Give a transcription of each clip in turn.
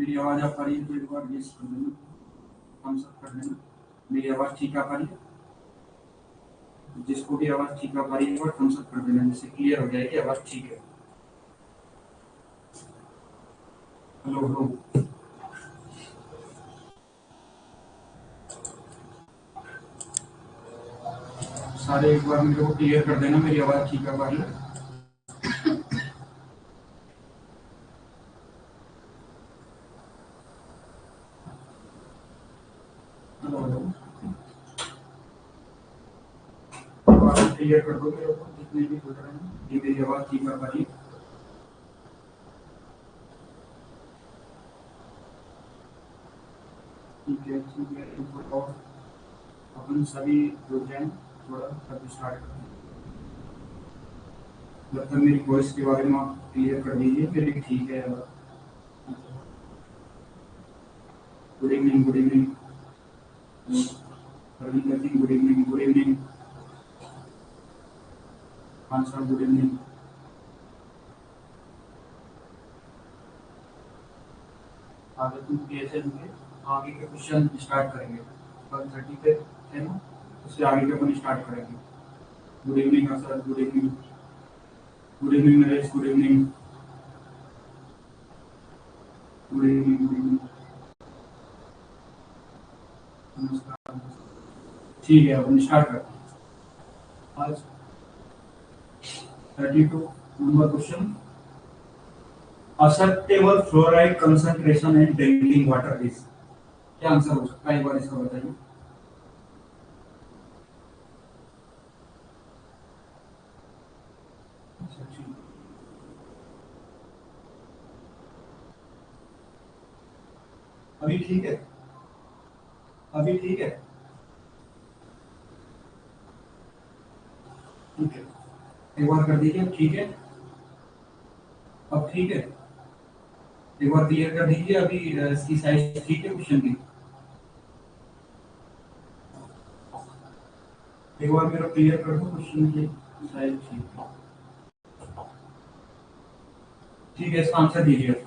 मेरी आवाज आ पा रही है तो एक बार यस कर देना, थम्स अप कर देना। मेरी आवाज ठीक आ पा रही है? जिसको भी आवाज ठीक आ पा रही है एक बार थम्स अप कर देना, जिससे क्लियर हो जाए कि आवाज ठीक है। Hello hello. सारे एक बार मेरे को क्लियर कर देना मेरी आवाज ठीक आ पा रही है। Hello hello. आवाज क्लियर कर दो मेरे को, जितने भी बोल रहे हैं कि मेरी आवाज ठीक आ पा रही है। ठीक है ठीक है, एक बार और अपन सभी जुड़ जाएं, थोड़ा तब स्टार्ट करें। जब तक मेरी वॉइस के बारे में आप क्लियर कर दीजिए फिर भी ठीक है। Good evening good evening. Ravinder Singh good evening good evening. Khan साहब गुड इवनिंग। आगे तुम कैसे होंगे, आगे के क्वेश्चन स्टार्ट करेंगे 12:30 पे है ना, उससे आगे के अपन स्टार्ट करेंगे। Good evening sir, good evening. Good evening Naresh, good evening. Good evening good evening. नमस्कार। ठीक है अपन स्टार्ट करते हैं। आज 32 number question, acceptable fluoride concentration in drinking water is, क्या आंसर हो सकता है एक बार इसका बताइए। अभी ठीक है, अभी ठीक है, ठीक है एक बार कर दीजिए। ठीक है अब ठीक है, एक बार क्लियर कर दीजिए। अभी इसकी साइज ठीक है क्वेश्चन की, एक बार मेरा क्लियर कर दो क्वेश्चन की साइज ठीक है। ठीक है इसका आंसर दीजिए,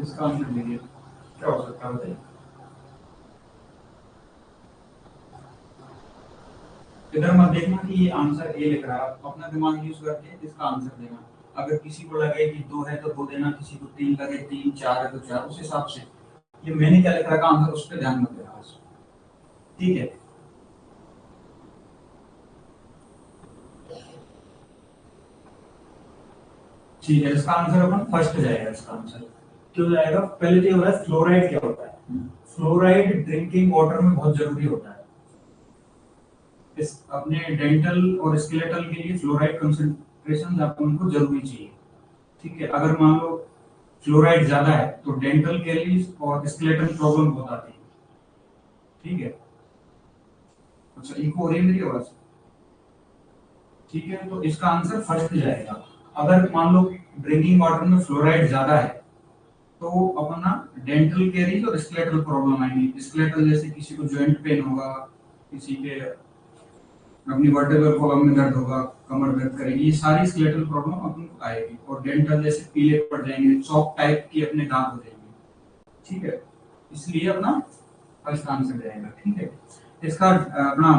इसका आंसर दीजिए क्या हो सकता है बताइए। इधर मत देखना कि ये आंसर ए लिख रहा है, आप अपना दिमाग यूज करके इसका आंसर देना। अगर किसी को लगे कि 2 है तो 2 देना, किसी को 3 लगे 3, 4 है तो 4, उस हिसाब से। ये मैंने क्या लिख रखा आंसर उस पर ध्यान मत देना बस। ठीक है ठीक है, इसका आंसर अपन फर्स्ट जाएगा। इसका आंसर क्यों जाएगा, पहले तो ये हो रहा है फ्लोराइड क्या होता है। फ्लोराइड ड्रिंकिंग वाटर में बहुत जरूरी होता है। इस अपने डेंटल और स्केलेटल के लिए फ्लोराइड कंसंट्रेशन अपन को जरूरी चाहिए। ठीक है, अगर मान लो फ्लोराइड ज्यादा है तो डेंटल कैरीज और स्केलेटल प्रॉब्लम बहुत आती है। ठीक है, अच्छा इको हो रही है मेरी आवाज? ठीक है तो इसका आंसर फर्स्ट जाएगा। अगर मान लो ड्रिंकिंग वाटर में फ्लोराइड ज्यादा है तो अपना डेंटल कैरीज और स्केलेटल प्रॉब्लम आएगी। स्केलेटल जैसे किसी को जॉइंट पेन होगा, किसी के अपनी वर्टेब्रल कॉलम में दर्द होगा, कमर दर्द करेगी, ये सारी स्केलेटल प्रॉब्लम अपन को आएगी। और डेंटल जैसे पीले पड़ जाएंगे, चौक टाइप की अपने दांत हो जाएंगे। ठीक है, इसलिए अपना फर्स्ट आंसर जाएगा। ठीक है, इसका अपना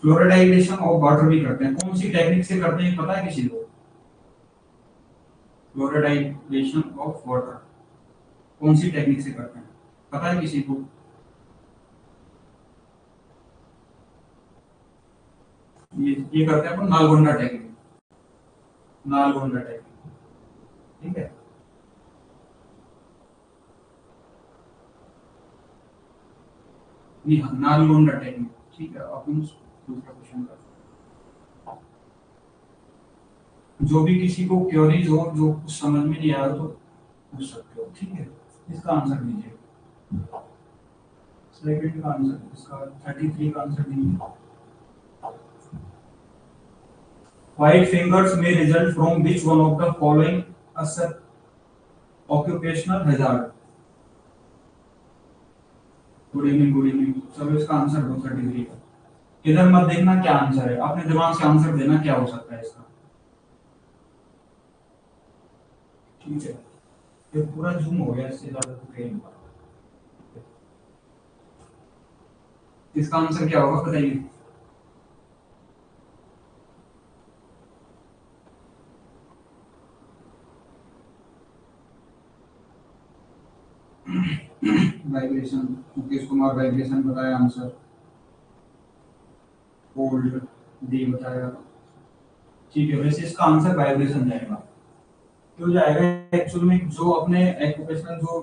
फ्लोरिडाइजेशन ऑफ वाटर भी करते हैं, कौन सी टेक्निक से करते हैं पता है किसी को? फ्लोरिडाइजेशन ऑफ वाटर कौन सी टेक्निक से करते हैं पता है किसी को? ये करते हैं अपन नालगोंडा टेक्निक, नालगोंडा टेक्निक। ठीक है, ये नालगोंडा टेक्निक। ठीक है, अपन दूसरा क्वेश्चन करते हैं। जो भी किसी को क्वेरीज हो, जो कुछ समझ में नहीं आ रहा तो पूछ सकते हो। ठीक है, इसका आंसर दीजिए। सेकंड का आंसर, इसका 33 का आंसर दीजिए। White fingers may result from which one of the following as an occupational hazard? Good evening good evening सब, इसका आंसर दो 33 का। इधर मत देखना क्या आंसर है, अपने दिमाग से आंसर देना क्या हो सकता है इसका। ठीक है, ये पूरा जूम हो गया, इससे ज्यादा तो कहीं नहीं होगा। इसका आंसर क्या होगा बताइए। वाइब्रेशन, मुकेश कुमार वाइब्रेशन बताया आंसर, कोल्ड डी बताया। ठीक है, वैसे इसका आंसर वाइब्रेशन जाएगा। क्यों जाएगा? एक्चुअल में जो अपने एक्यूपेशनल जो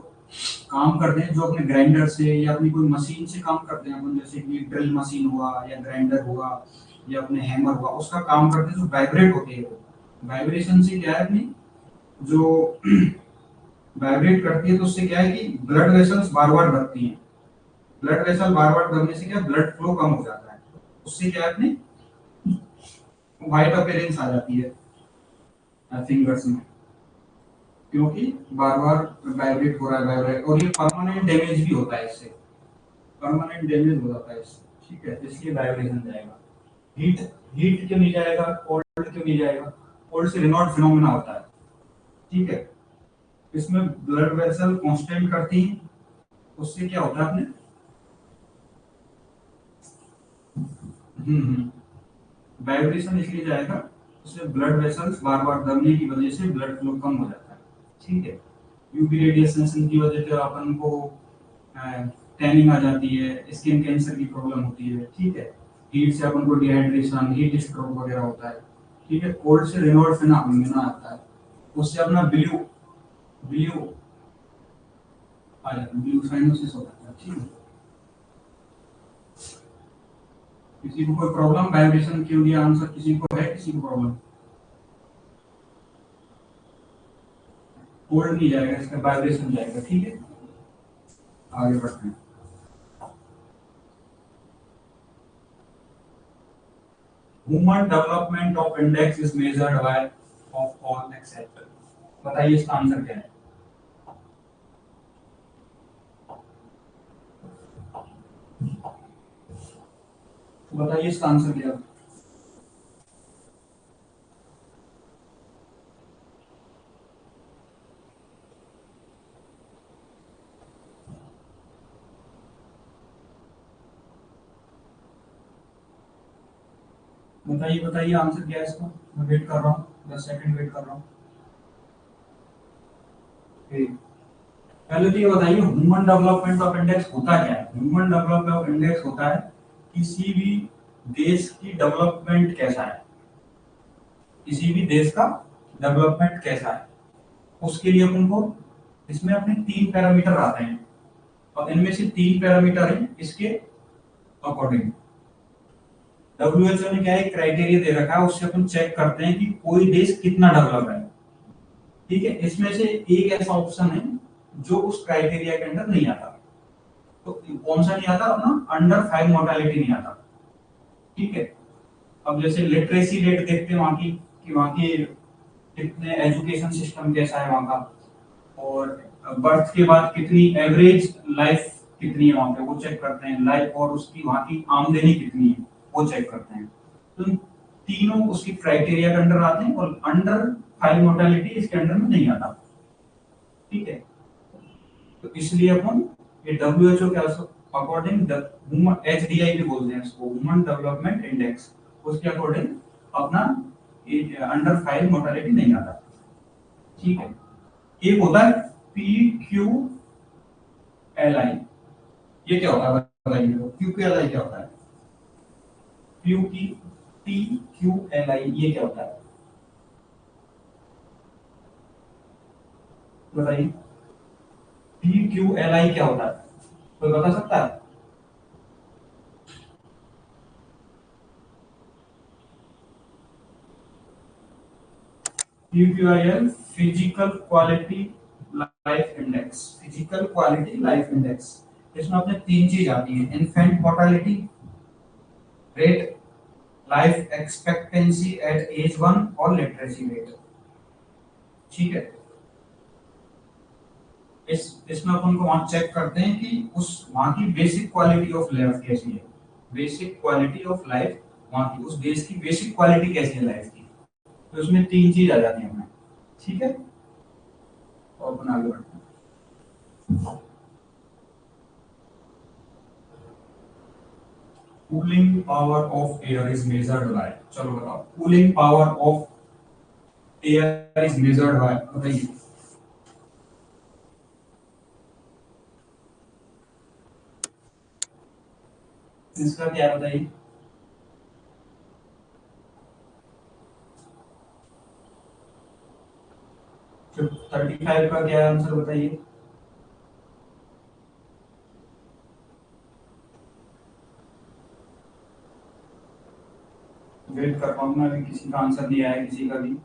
काम करते हैं, जो अपने ग्राइंडर से या अपनी कोई मशीन से काम करते हैं अपन, जैसे कि ड्रिल मशीन हुआ या ग्राइंडर हुआ या अपने हैमर हुआ, उसका काम करते हैं जो वाइब्रेट होते हैं, वो वाइब्रेशन से क्या है अपनी जो वाइब्रेट करती है, तो उससे क्या है कि ब्लड वेसल्स बार बार दबती हैं। ब्लड वेसल बार बार दबने से क्या ब्लड फ्लो कम हो जाता है, उससे क्या है अपने व्हाइट अपीयरेंस आ जाती है फिंगर्स में, क्योंकि बार बार वाइब्रेट हो रहा है, वाइब्रेट, और ये परमानेंट डैमेज भी होता है इससे, परमानेंट डैमेज हो जाता है इससे। ठीक है, इसलिए वाइब्रेशन जाएगा। हीट, हीट क्यों नहीं जाएगा? कोल्ड क्यों नहीं जाएगा? कोल्ड से रेनॉल्ड फिनोमेना होता है। ठीक है, इसमें ब्लड वेसल कांस्टेंट करती है, उससे क्या होता है अपने वाइब्रेशन इसलिए जाएगा, उससे ब्लड वेसल्स बार बार दबने की वजह से ब्लड फ्लो कम हो जाता है। ठीक है, यूवी रेडिएशन की वजह से अपन को टैनिंग आ जाती है, स्किन कैंसर की प्रॉब्लम होती है। ठीक है, हीट से अपन को डिहाइड्रेशन, हीट स्ट्रोक वगैरह होता है। ठीक है, कोल्ड से रेनॉल्ड फिनोमेना आता है, उससे अपना ब्लू ब्लू आ जाता है, ब्लू साइनोसिस हो जाता है। ठीक है, किसी को कोई प्रॉब्लम वाइब्रेशन के लिए आंसर किसी को है, किसी को प्रॉब्लम? कोल्ड नहीं जाएगा, इसका वाइब्रेशन जाएगा। ठीक है, आगे बढ़ते हैं। Human development of index is measured by of all except. बताइए इसका आंसर क्या है? बताइए इसका आंसर क्या है? बताइए बताइए आंसर क्या है इसका, मैं वेट कर रहा हूँ, 10 सेकंड वेट कर रहा हूँ। पहले तो ये बताइए ह्यूमन डेवलपमेंट ऑफ इंडेक्स होता क्या है? ह्यूमन डेवलपमेंट ऑफ इंडेक्स होता है किसी भी देश की डेवलपमेंट कैसा है, किसी भी देश का डेवलपमेंट कैसा है, उसके लिए अपन को इसमें अपने 3 पैरामीटर आते हैं, और इनमें से 3 पैरामीटर हैं इसके अकॉर्डिंग। डब्ल्यूएचओ ने क्या एक क्राइटेरिया दे रखा है, उससे अपन चेक करते हैं कि कोई देश कितना डेवलप है। ठीक है, इसमें से एक ऐसा ऑप्शन है जो उस क्राइटेरिया के अंदर नहीं आता। तो कौन सा नहीं आता? अपना अंडर 5 मोर्टालिटी नहीं आता। ठीक है, अब जैसे लिटरेसी रेट देखते हैं वहां की, कि वहां की कितने एजुकेशन सिस्टम कैसा है वहां का, और बर्थ के बाद कितनी एवरेज लाइफ कितनी है वहां पे, वो चेक करते हैं। लाइफ और उसकी वहां की आमदनी कितनी है, वो चेक करते हैं। तो तीनों उसकी क्राइटेरिया के अंडर आते हैं, और अंडर 5 मोर्टालिटी इसके अंडर में नहीं आता। ठीक है, तो इसलिए अपन ये डब्ल्यूएचओ के अकॉर्डिंग ह्यूमन एचडीआई भी बोलते हैं इसको, ह्यूमन डेवलपमेंट इंडेक्स, उसके अकॉर्डिंग अपना अंडर 5 मोर्टालिटी नहीं आता। ठीक है, एक होता है पी क्यू एल आई, ये क्या होता है बताइए? क्यू क्यू एल आई क्या होता है? क्यू की टी क्यू एल आई ये क्या होता है बताइए? पी क्यू एल आई क्या होता है, कोई बता सकता है? PQIL physical quality life index, physical quality life index. इसमें अपने 3 चीज आती है, infant mortality rate, life expectancy at age 1 और लिटरेसी रेट। ठीक है, इसमें अपन को वहां चेक करते हैं कि उस वहां की बेसिक क्वालिटी ऑफ लाइफ कैसी है, बेसिक क्वालिटी ऑफ लाइफ, वहां की उस देश की बेसिक क्वालिटी कैसी है लाइफ की। तो उसमें 3 चीज आ जाती है हमें। ठीक है, और अपन आगे बढ़ते हैं। Cooling power of air is measured by, चलो बताओ cooling power of air is measured by, बताइए। इसका क्या है बताइए। तो 35 का क्या आंसर बताइए। वेट कर पाऊंगा, अभी किसी का आंसर नहीं आया, किसी का भी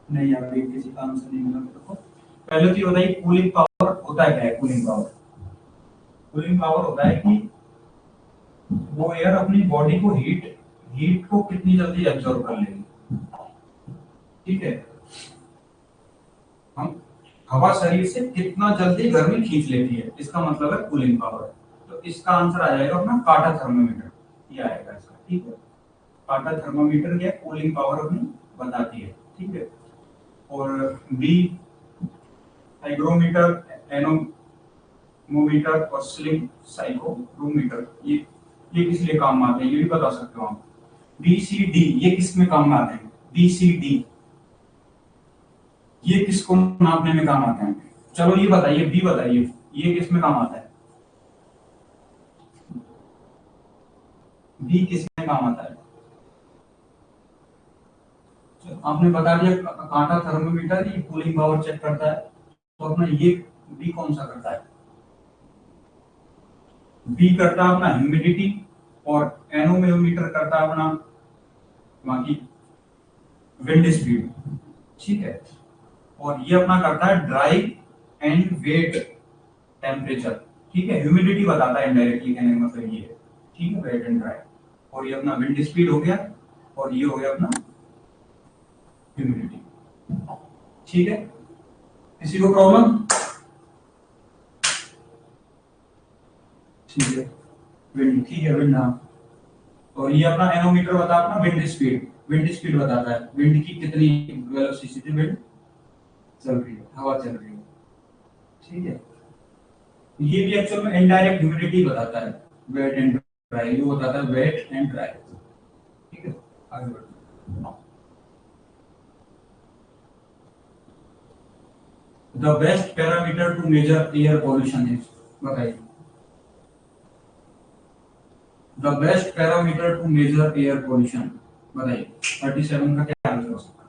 नहीं, अभी किसी का आंसर नहीं मिला मेरे को। पहले तो ये बताइए कूलिंग पावर होता है क्या है। कूलिंग पावर, कूलिंग पावर होता है कि वो एयर अपनी बॉडी को हीट हीट को कितनी जल्दी एब्जॉर्ब कर लेगी। ठीक है, हम हवा शरीर से कितना जल्दी गर्मी खींच लेती है, इसका मतलब है कूलिंग पावर। तो इसका आंसर आ जाएगा अपना काटा थर्मोमीटर, ये आएगा इसका। ठीक है, काटा थर्मोमीटर क्या कूलिंग पावर अपनी बताती है। ठीक है, और बी हाइग्रोमीटर, एनोमोमीटर और स्लिंग साइकोमीटर, ये किस लिए काम में आते हैं ये भी बता सकते हो आप। बी सी डी ये किस में काम में आते हैं, बी सी डी ये किसको नापने में काम आते हैं। चलो ये बताइए, बी बताइए ये किस में काम आता है, बी किस में काम आता है। आपने बता दिया कांटा थर्मोमीटर ये कूलिंग पावर चेक करता है, तो अपना ये बी कौन सा करता है, बी करता है अपना ह्यूमिडिटी, और एनोमोमीटर करता है अपना बाकी विंड स्पीड। ठीक है, और ये अपना करता है ड्राई एंड वेट टेम्परेचर। ठीक है, ह्यूमिडिटी बताता है इनडायरेक्टली, कहने का मतलब ये है। ठीक है, वेट एंड ड्राई, और ये अपना विंड स्पीड हो गया, और ये हो गया अपना ह्यूमिडिटी। ठीक है, किसी को प्रॉब्लम। ठीक है, विंड, ठीक है विंड, हाँ। और ये अपना एनोमीटर बताता है अपना विंड स्पीड, विंड स्पीड बताता है विंड की कितनी वेलोसिटी से विंड चल रही है, हवा चल रही है। ठीक है, ये भी एक्चुअल में इनडायरेक्ट ह्यूमिडिटी बताता है, वेट एंड ड्राई, ये बताता है वेट एंड ड्राई। ठीक है, आगे बढ़ते हैं। The best parameter to measure air pollution is, बताइए। The best parameter to measure air pollution, बताइए। 37 का क्या आंसर हो सकता है।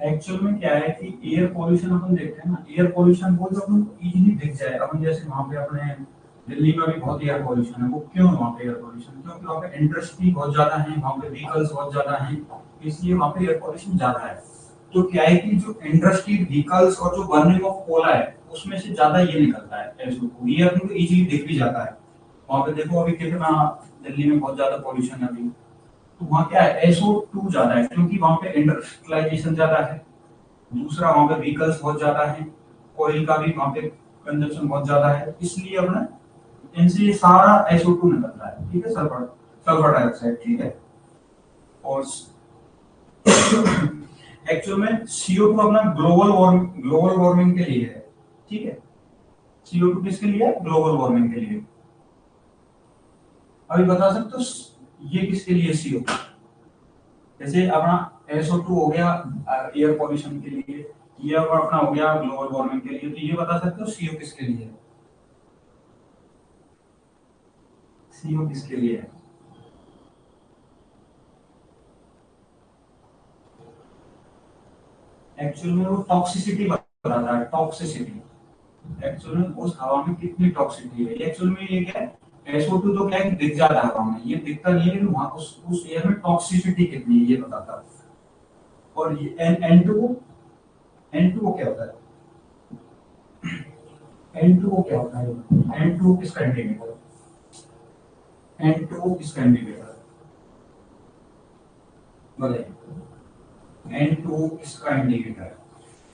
एक्चुअल में क्या है कि एयर पोल्यूशन अपन देखते हैं ना, एयर पोल्यूशन वो जो अपन इजीली दिख जाए, अपन जैसे वहां पे अपने दिल्ली में भी बहुत एयर पोल्यूशन है। वो क्यों वहां पे एयर पोल्यूशन, क्योंकि वहां पे इंडस्ट्री बहुत ज्यादा है, वहां पे व्हीकल्स बहुत ज्यादा हैं, इसलिए वहां पे एयर पोल्यूशन ज्यादा है। तो क्या है कि जो इंडस्ट्री व्हीकल्स और जो बर्निंग ऑफ कोला है उसमें से ज्यादा ये निकलता है SO2, ये अपन को इजीली दिख भी जाता है। वहां पे देखो अभी कितना दिल्ली में बहुत ज्यादा पोल्यूशन है अभी, तो वहां क्या है SO2 ज्यादा है, क्योंकि वहां पे इंडस्ट्रियलाइजेशन ज्यादा है। दूसरा वहां पे व्हीकल्स बहुत ज्यादा है, ऑयल का भी वहां पे कंजप्शन बहुत ज्यादा है, इसलिए अपना इनसे ये सारा SO2 निकलता है। ठीक है, सल्फर सल्फर डाइऑक्साइड। ठीक है, और एक्चुअल में CO2 अपना ग्लोबल वार्मिंग के लिए है। ठीक है, CO2 किसके लिए है, ग्लोबल वार्मिंग के लिए। अभी बता सकते हो ये किसके लिए CO2, जैसे अपना SO2 हो गया एयर पॉल्यूशन के लिए, ये अपना हो गया ग्लोबल वार्मिंग के लिए, तो ये बता सकते हो CO किसके लिए है, CO किसके लिए है। एक्चुअल में वो टॉक्सिसिटी बताता है, टॉक्सिसिटी एक्चुअल में उस हवा में कितनी टॉक्सिसिटी है। एक्चुअल में ये क्या है, SO2 तो क्या है कि दिख जाता है हवा में, ये दिखता नहीं है, लेकिन वहां उस एयर में टॉक्सिसिटी कितनी है ये बताता है। और ये N2, N2 क्या होता है, N2 क्या होता है, N2 किसका इंडिकेटर, N2 इसका इंडिकेटर बताइए, N2 इसका इंडिकेटर है।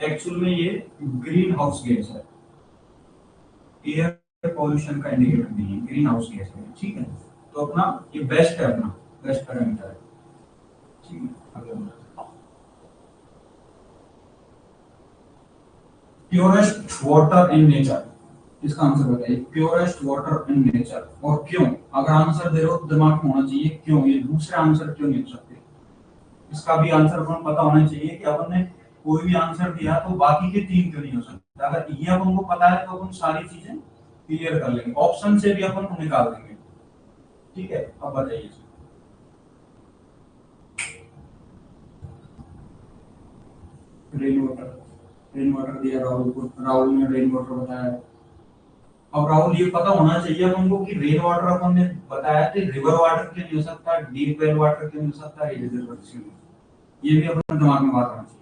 एक्चुअल में ये ग्रीन हाउस गैस है, एयर पॉल्यूशन का इंडिकेटर नहीं है, ग्रीन हाउस गैस है, ठीक है। तो अपना ये बेस्ट है, अपना बेस्ट पैरामीटर है, ठीक है। प्योरेस्ट वाटर इन नेचर, इसका आंसर बताइए, प्योरेस्ट वाटर इन नेचर। और क्यों? अगर आंसर दे रहे हो तो दिमाग में होना चाहिए क्यों, ये दूसरे आंसर क्यों नहीं हो सकते। इसका भी आंसर अपन पता होना चाहिए कि अपन ने कोई भी आंसर दिया तो बाकी के 3 क्यों नहीं हो सकते। अगर ये अपन को पता है तो अपन सारी चीजें क्लियर कर लेंगे, ऑप्शन से भी अपन को निकाल देंगे, ठीक है। अब बताइए, रेन वाटर, रेन वाटर दिया राहुल को, राहुल ने रेन वाटर बताया। अब राहुल ये पता होना चाहिए अपन को कि रेन वाटर अपन ने बताया तो रिवर वाटर क्यों नहीं हो सकता, डीप वेल वाटर क्यों नहीं हो सकता, ये भी अपन दिमाग में बात होना चाहिए।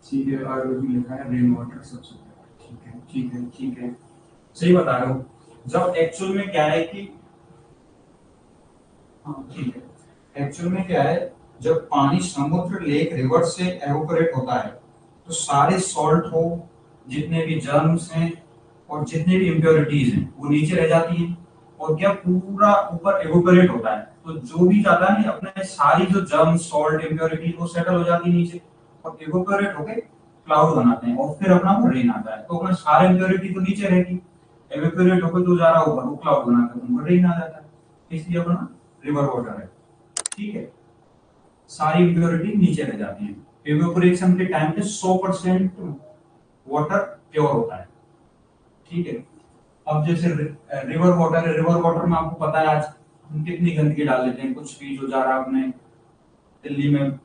ठीक है, आगे भी लिखा है रेन वाटर सबसे, ठीक है ठीक है ठीक है, सही बता रहे हो। जब एक्चुअल में क्या है कि, हाँ ठीक है, एक्चुअल में क्या है, जब पानी समुद्र लेक रिवर से एवोपरेट होता है तो सारे सॉल्ट हो, जितने भी जर्म्स हैं और जितने भी इम्प्योरिटीज हैं वो नीचे रह जाती हैं, और क्या पूरा ऊपर एवोपरेट होता है, तो जो भी जाता है अपने सारी जो जर्म्स सॉल्ट इम्प्योरिटी वो सेटल हो जाती है नीचे, और एवोपरेट होके क्लाउड बनाते हैं, और फिर अपना रेन आता है। तो अपना सारे इम्प्योरिटी तो नीचे रहेगी, एवोपरेट होकर जो जा रहा ऊपर वो क्लाउड बनाकर उनको रेन आ जाता है, इसलिए अपना रिवर वाटर है, ठीक है। सारी इम्प्योरिटी नीचे रह जाती है, इवेपोरेशन के टाइम पे 100% वाटर प्योर होता है, ठीक है। अब जैसे रिवर वाटर है, रिवर वाटर में आपको पता है आज हम कितनी गंदगी डाल देते हैं, कुछ भी जो जा रहा है अपने दिल्ली में,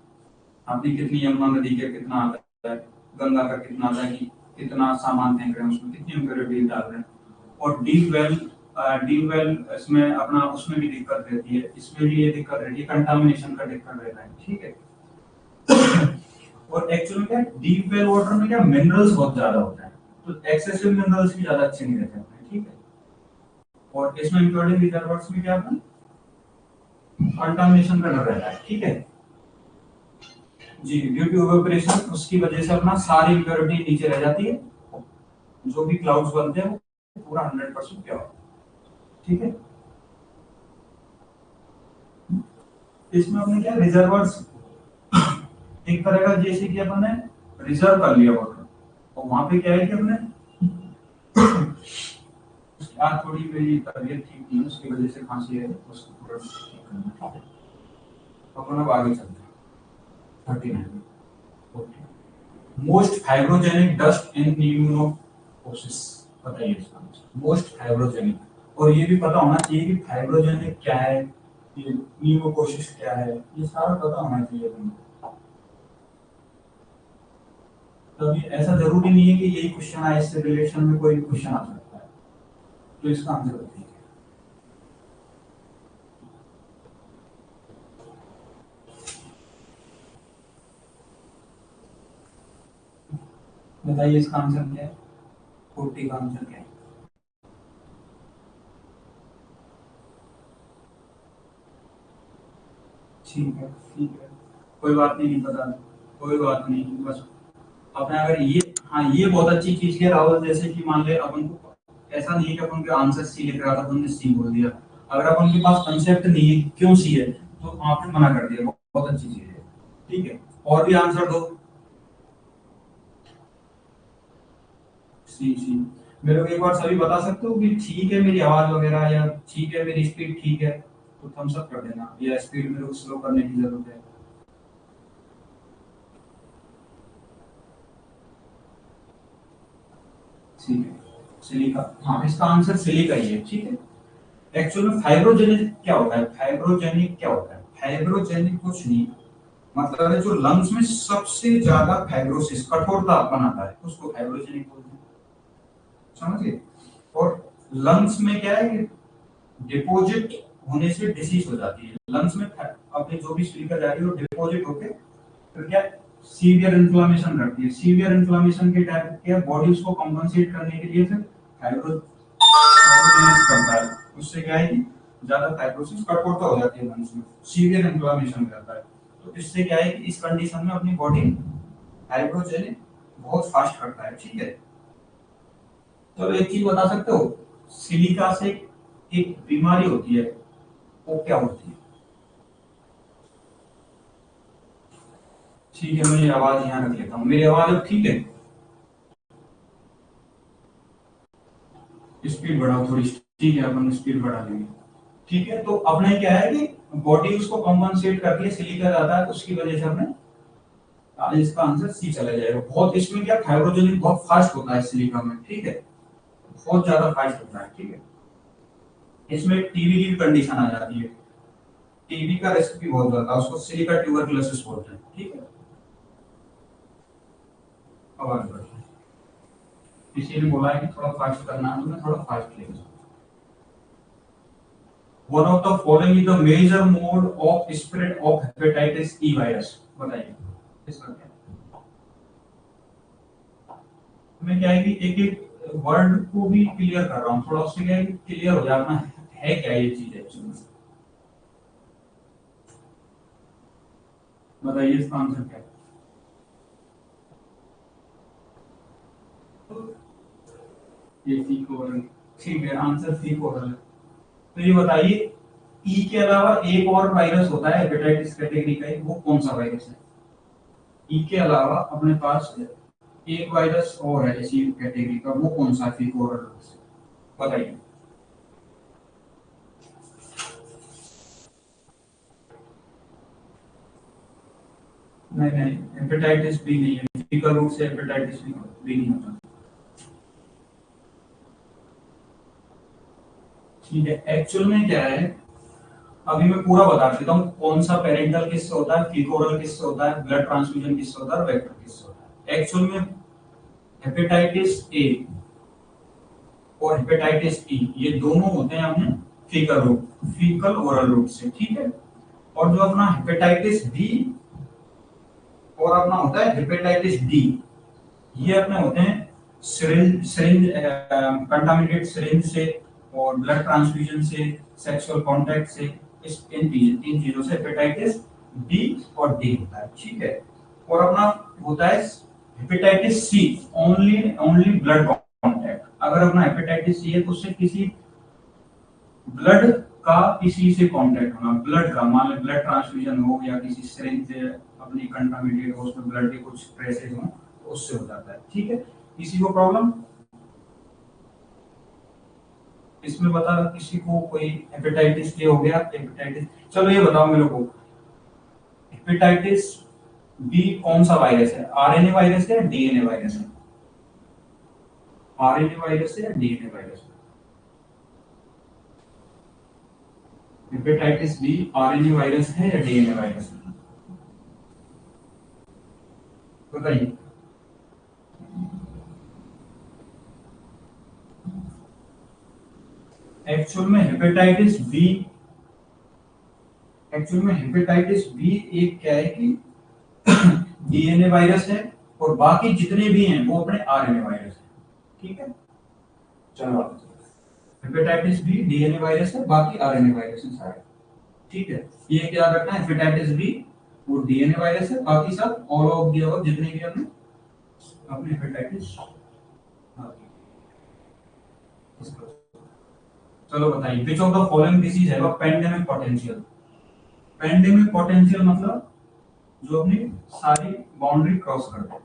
अपनी कितनी यमुना नदी के कितना आता है, गंगा का कितना आता है, कि कितना सामान फेंक रहे हैं उसमें, कितनी इम्प्योरिटी डाल रहे हैं। और डीप वेल इसमें अपना उसमें भी दिक्कत रहती है, इसमें भी ये दिक्कत रहती है, कंटामिनेशन का दिक्कत रहता है, ठीक है। और एक्चुअली में क्या डीप वेल वाटर में क्या मिनरल्स बहुत ज्यादा होता है, तो एक्सेसिव मिनरल्स भी ज्यादा अच्छे नहीं रहते हैं, ठीक है। और इसमें इंक्लूडिंग रिजर्वायर्स में क्या होता है, कंटामिनेशन का डर रहता है, ठीक है जी। ड्यू टू इवेपोरेशन उसकी वजह से अपना सारी इम्प्योरिटी नीचे रह जाती है, जो भी क्लाउड्स बनते हैं वो पूरा 100% प्योर, ठीक है। इसमें अपने क्या रिजर्वर्स एक तरह का, जैसे कि अपन ने रिजर्व कर लिया वाटर, और वहां पे क्या है कि अपने यार थोड़ी मेरी तबीयत ठीक नहीं है, उसकी वजह से खांसी है, उसको थोड़ा ठीक करना, ठीक है। तो अपन अब आगे चलते हैं 39। मोस्ट फाइब्रोजेनिक डस्ट इन न्यूमोकोसिस, बताइए इसका आंसर, मोस्ट फाइब्रोजेनिक। और ये भी पता होना चाहिए कि फाइब्रोजेनिक क्या है, ये न्यूमोकोसिस क्या है, ये सारा पता होना चाहिए तुमको। तो ये ऐसा जरूरी नहीं है कि यही क्वेश्चन आए, इससे रिलेशन में कोई क्वेश्चन आ सकता है, तो इसका आंसर बताइए। बताइए इसका आंसर क्या है, 40 का आंसर क्या है। ठीक है ठीक है, कोई बात नहीं, नहीं पता, कोई बात नहीं, बस आपने अगर ये, हाँ ये बहुत अच्छी चीज है राहुल, जैसे कि मान ले अपन को ऐसा नहीं है कि अपन के आंसर सी लिख रहा था अपन ने सी बोल दिया, अगर अपन के पास कंसेप्ट नहीं है क्यों सी है तो आपने मना कर दिया, बहुत अच्छी चीज है, ठीक है। और भी आंसर दो, सी सी। मेरे को एक बार सभी बता सकते हो कि ठीक है मेरी आवाज वगैरह, या ठीक है मेरी स्पीड ठीक है, तो थम्स अप कर देना, या स्पीड मेरे को स्लो करने की जरूरत है। ठीक है, सिलिका, हाँ इसका आंसर सिलिका ही है, ठीक है। एक्चुअल में फाइब्रोजेनिक क्या होता है, फाइब्रोजेनिक क्या होता है, फाइब्रोजेनिक कुछ नहीं, मतलब है जो लंग्स में सबसे ज्यादा फाइब्रोसिस कठोरता बनाता है उसको फाइब्रोजेनिक बोलते हैं, समझिए। और लंग्स में क्या है कि डिपॉजिट होने से डिसीज हो जाती है, लंग्स में अपने जो भी सिलिका जा रही है वो डिपॉजिट होके फिर क्या सीवियर इन्फ्लेमेशन करती है, सीवियर इन्फ्लेमेशन के टाइम क्या बॉडी उसको कंपनसेट करने के लिए फिर फाइब्रोजेनेसिस करता है, उससे क्या है कि ज्यादा फाइब्रोसिस कठोरता हो जाती है मनुष्य में, सीवियर इन्फ्लेमेशन करता है। तो इससे क्या है कि इस कंडीशन में अपनी बॉडी फाइब्रोजेनिक बहुत फास्ट करता है, ठीक है। तो एक चीज बता सकते हो, सिलिका से एक बीमारी होती है, वो क्या होती है? ठीक है, मुझे आवाज यहाँ रख लेता हूँ, मेरी आवाज अब ठीक है? स्पीड बढ़ाओ थोड़ी, ठीक है, अपन स्पीड बढ़ा देंगे। ठीक है, तो अपने क्या है कि बॉडी उसको कॉम्पनसेट करती है, सिलिका जाता है, तो उसकी वजह से अपने इसका आंसर सी चला जाएगा। बहुत इसमें क्या फाइब्रोजेनिक बहुत फास्ट होता है सिलिका में, ठीक है, बहुत ज्यादा फास्ट होता है, ठीक है। इसमें टीबी की कंडीशन आ जाती है, टीबी का रिस्क भी बहुत ज्यादा है, उसको सिलिका ट्यूबरकुलोसिस बोलते हैं, ठीक है। आवाज बढ़, इसीलिए बोला है कि थोड़ा फास्ट करना है, तो मैं थोड़ा फास्ट लिखूंगा। One of the following is the major mode of spread of hepatitis E virus, बताइए इसका क्या? मैं क्या है कि एक एक वर्ड को भी क्लियर कर रहा हूँ, थोड़ा उससे क्या है कि क्लियर हो जाना है क्या ये चीज एक्चुअली। बताइए इसका आंसर क्या है? ये सी कोरल, ठीक है, आंसर सी कोरल है। तो ये बताइए, ई के अलावा एक और वायरस होता है हेपेटाइटिस कैटेगरी का, वो कौन सा वायरस है? ई के अलावा अपने पास एक वायरस और है इसी कैटेगरी का, वो कौन सा है? कोरल, बताइए। नहीं नहीं, हेपेटाइटिस बी नहीं है, फीकल रूट से हेपेटाइटिस बी नहीं होता। ठीक है, एक्चुअल में क्या है, अभी मैं पूरा बता देता हूँ कौन सा पेरेंटल किससे होता है, फीकोरल किससे होता है, ब्लड ट्रांसफ्यूजन किससे होता है और वेक्टर किससे होता है। एक्चुअल में हेपेटाइटिस ए और हेपेटाइटिस ई ये दोनों होते हैं अपने faecal route, faecal oral route से, ठीक है। और जो अपना हेपेटाइटिस बी और अपना होता है हेपेटाइटिस डी, ये अपने होते हैं सिरिंज सिरिंज कंटामिनेटेड सिरिंज से और ब्लड ट्रांसफ्यूजन से, सेक्सुअल कांटेक्ट से, इस तीन चीजों से हेपेटाइटिस बी और डी होता है, ठीक है। और अपना होता है hepatitis C, only only blood contact. अगर अपना हेपेटाइटिस सी है तो उससे किसी ब्लड का किसी से कांटेक्ट होना, ब्लड का, मान लो ब्लड ट्रांसफ्यूजन हो या किसी सिरिंज से अपनी कंटामिनेटेड हो, उसमें ब्लड के कुछ ट्रेसेस हो, तो उससे हो जाता है, ठीक है। किसी को प्रॉब्लम इसमें बता, किसी को कोई हेपेटाइटिस ए हो गया, हेपेटाइटिस, चलो ये बताओ मेरे को, हेपेटाइटिस बी कौन सा वायरस है? आरएनए वायरस है या डीएनए वायरस है? आरएनए वायरस है या डीएनए वायरस है? हेपेटाइटिस बी आरएनए वायरस है या डीएनए वायरस है? बताइए। एक्चुअल में हेपेटाइटिस बी, एक्चुअल में हेपेटाइटिस बी एक क्या है कि डीएनए वायरस है, और बाकी जितने भी हैं वो अपने आरएनए वायरस है, ठीक है। चलो हेपेटाइटिस बी डीएनए वायरस है, बाकी आरएनए वायरस है सारे, ठीक है। ये क्या रखना है, हेपेटाइटिस बी वो डीएनए वायरस है, बाकी सब ऑल ऑफ द अबव जितने भी हमने अपने हेपेटाइटिस। चलो बताइए, which of the following disease have a pandemic potential? Pandemic potential मतलब जो अपनी सारी बाउंड्री क्रॉस करते हैं,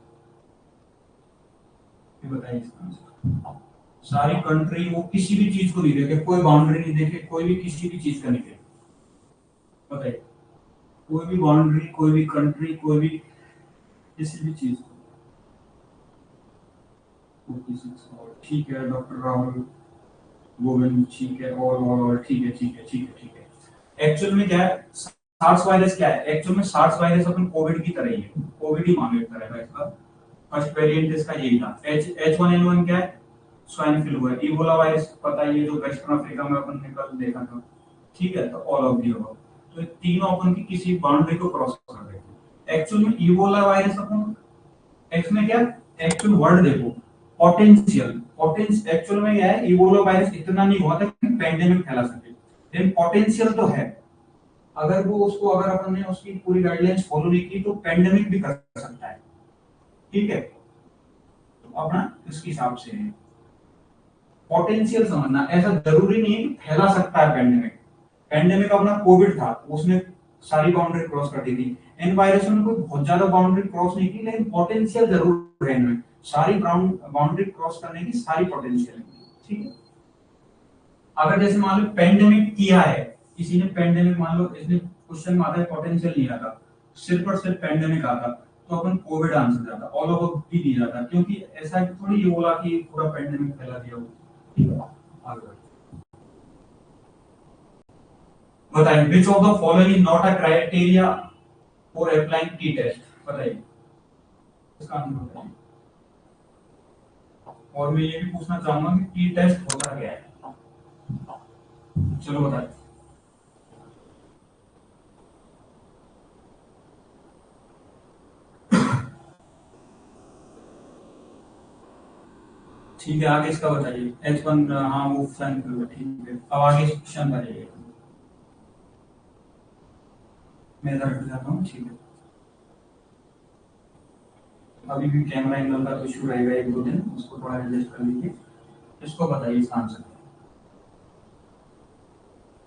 ये बताइए इसका आंसर। सारी कंट्री वो किसी भी चीज को नहीं देखे, कोई बाउंड्री नहीं देखे, कोई भी किसी भी चीज का नहीं देखे, बताइए। कोई भी बाउंड्री, कोई भी कंट्री, कोई भी किसी भी चीज को, ठीक है डॉक्टर राहुल गोविंद, ठीक है, और ठीक है, ठीक है, ठीक है, ठीक है। एक्चुअल में क्या है, सार्स वायरस क्या है? एक्चुअल में सार्स वायरस अपन कोविड की तरह ही है, कोविड ही मान लेता है इसका, फर्स्ट वेरिएंट इसका यही था। H1N1 क्या है? स्वाइन फ्लू है। इबोला वायरस पता ही है, जो वेस्टर्न अफ्रीका में अपन ने कल देखा था, ठीक है। तो ऑल ऑफ दी अबव, तो तीनों अपन की किसी बाउंड्री को क्रॉस कर रहे थे। एक्चुअल में इबोला वायरस अपन, एक्स में क्या एक्चुअल वर्ड देखो, पोटेंशियल, पोटेंस एक्चुअल में क्या है, इबोला वायरस इतना नहीं हुआ था कि पेंडेमिक फैला सके, लेकिन पोटेंशियल तो है। अगर वो उसको अगर अपन ने उसकी पूरी गाइडलाइंस फॉलो नहीं की तो पेंडेमिक भी कर सकता है। ठीक है, तो अपना इसके हिसाब से है पोटेंशियल समझना, ऐसा जरूरी नहीं है कि फैला सकता है पेंडेमिक। पेंडेमिक अपना कोविड था, उसने सारी बाउंड्री क्रॉस कर दी थी। इन वायरसों ने कोई बहुत ज्यादा बाउंड्री क्रॉस नहीं की, लेकिन पोटेंशियल जरूर है इनमें, सारी बाउंड्री क्रॉस करने की सारी पोटेंशियल है। ठीक है, अगर जैसे मान लो पेंडेमिक किया है किसी ने, पेंडेमिक मान लो इसने क्वेश्चन में आता है पोटेंशियल नहीं आता, सिर्फ और सिर्फ पेंडेमिक आता, तो अपन कोविड आंसर जाता, ऑल ओवर भी दी जाता, क्योंकि ऐसा थोड़ी ये बोला कि पूरा पेंडेमिक फैला दिया हो। ठीक है, आगे बताइए, which of the following is not a criteria for applying T test, बताइए इसका आंसर बताइए। और मैं ये भी पूछना चाहूंगा कि टी टेस्ट होता क्या है, चलो बताइए। ठीक है, आगे इसका बताइए। H1 हाँ वो साइन करो, ठीक है। अब आगे क्वेश्चन बताइए, मैं इधर हट जाता हूँ। ठीक है, अभी भी कैमरा एंगल का इशू रहेगा एक दो दिन, उसको थोड़ा एडजस्ट कर लीजिए। इसको बताइए इसका आंसर।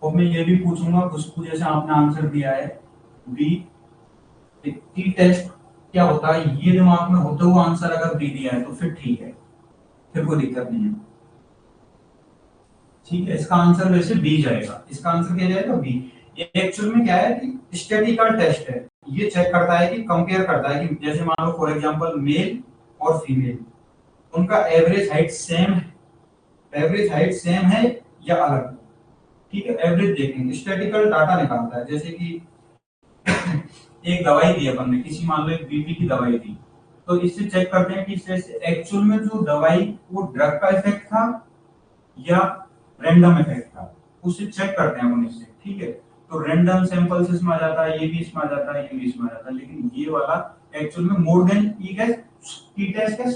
और मैं ये भी पूछूंगा खुशबू, जैसे आपने आंसर दिया है बी, टी टेस्ट क्या होता है, ये दिमाग में होते हुए आंसर अगर बी दिया है तो फिर ठीक है, फिर कोई दिक्कत नहीं है। ठीक है, इसका आंसर वैसे बी जाएगा, इसका आंसर क्या जाएगा बी। ये एक्चुअल में क्या है कि स्टैटिस्टिकल टेस्ट है, ये चेक करता है कि कंपेयर करता है कि जैसे मान लो फॉर एग्जांपल मेल और फीमेल, उनका एवरेज हाइट सेम है, एवरेज हाइट सेम है या अलग। ठीक है, एवरेज देखेंगे, स्टैटिस्टिकल डाटा निकालता है। जैसे कि एक दवाई दी अपन ने, किसी मान लो एक बीपी की दवाई दी, तो इससे चेक करते हैं कि इससे एक्चुअल में जो दवाई वो ड्रग का इफेक्ट था या रैंडम इफेक्ट था, उससे चेक करते हैं अपन इससे। ठीक है, तो रैंडम सैंपल से इसमें आ जाता है, ये भी इसमें आ जाता है, ये भी इसमें आ जाता है, लेकिन ये वाला एक्चुअल में मोर देन टी टेस्ट के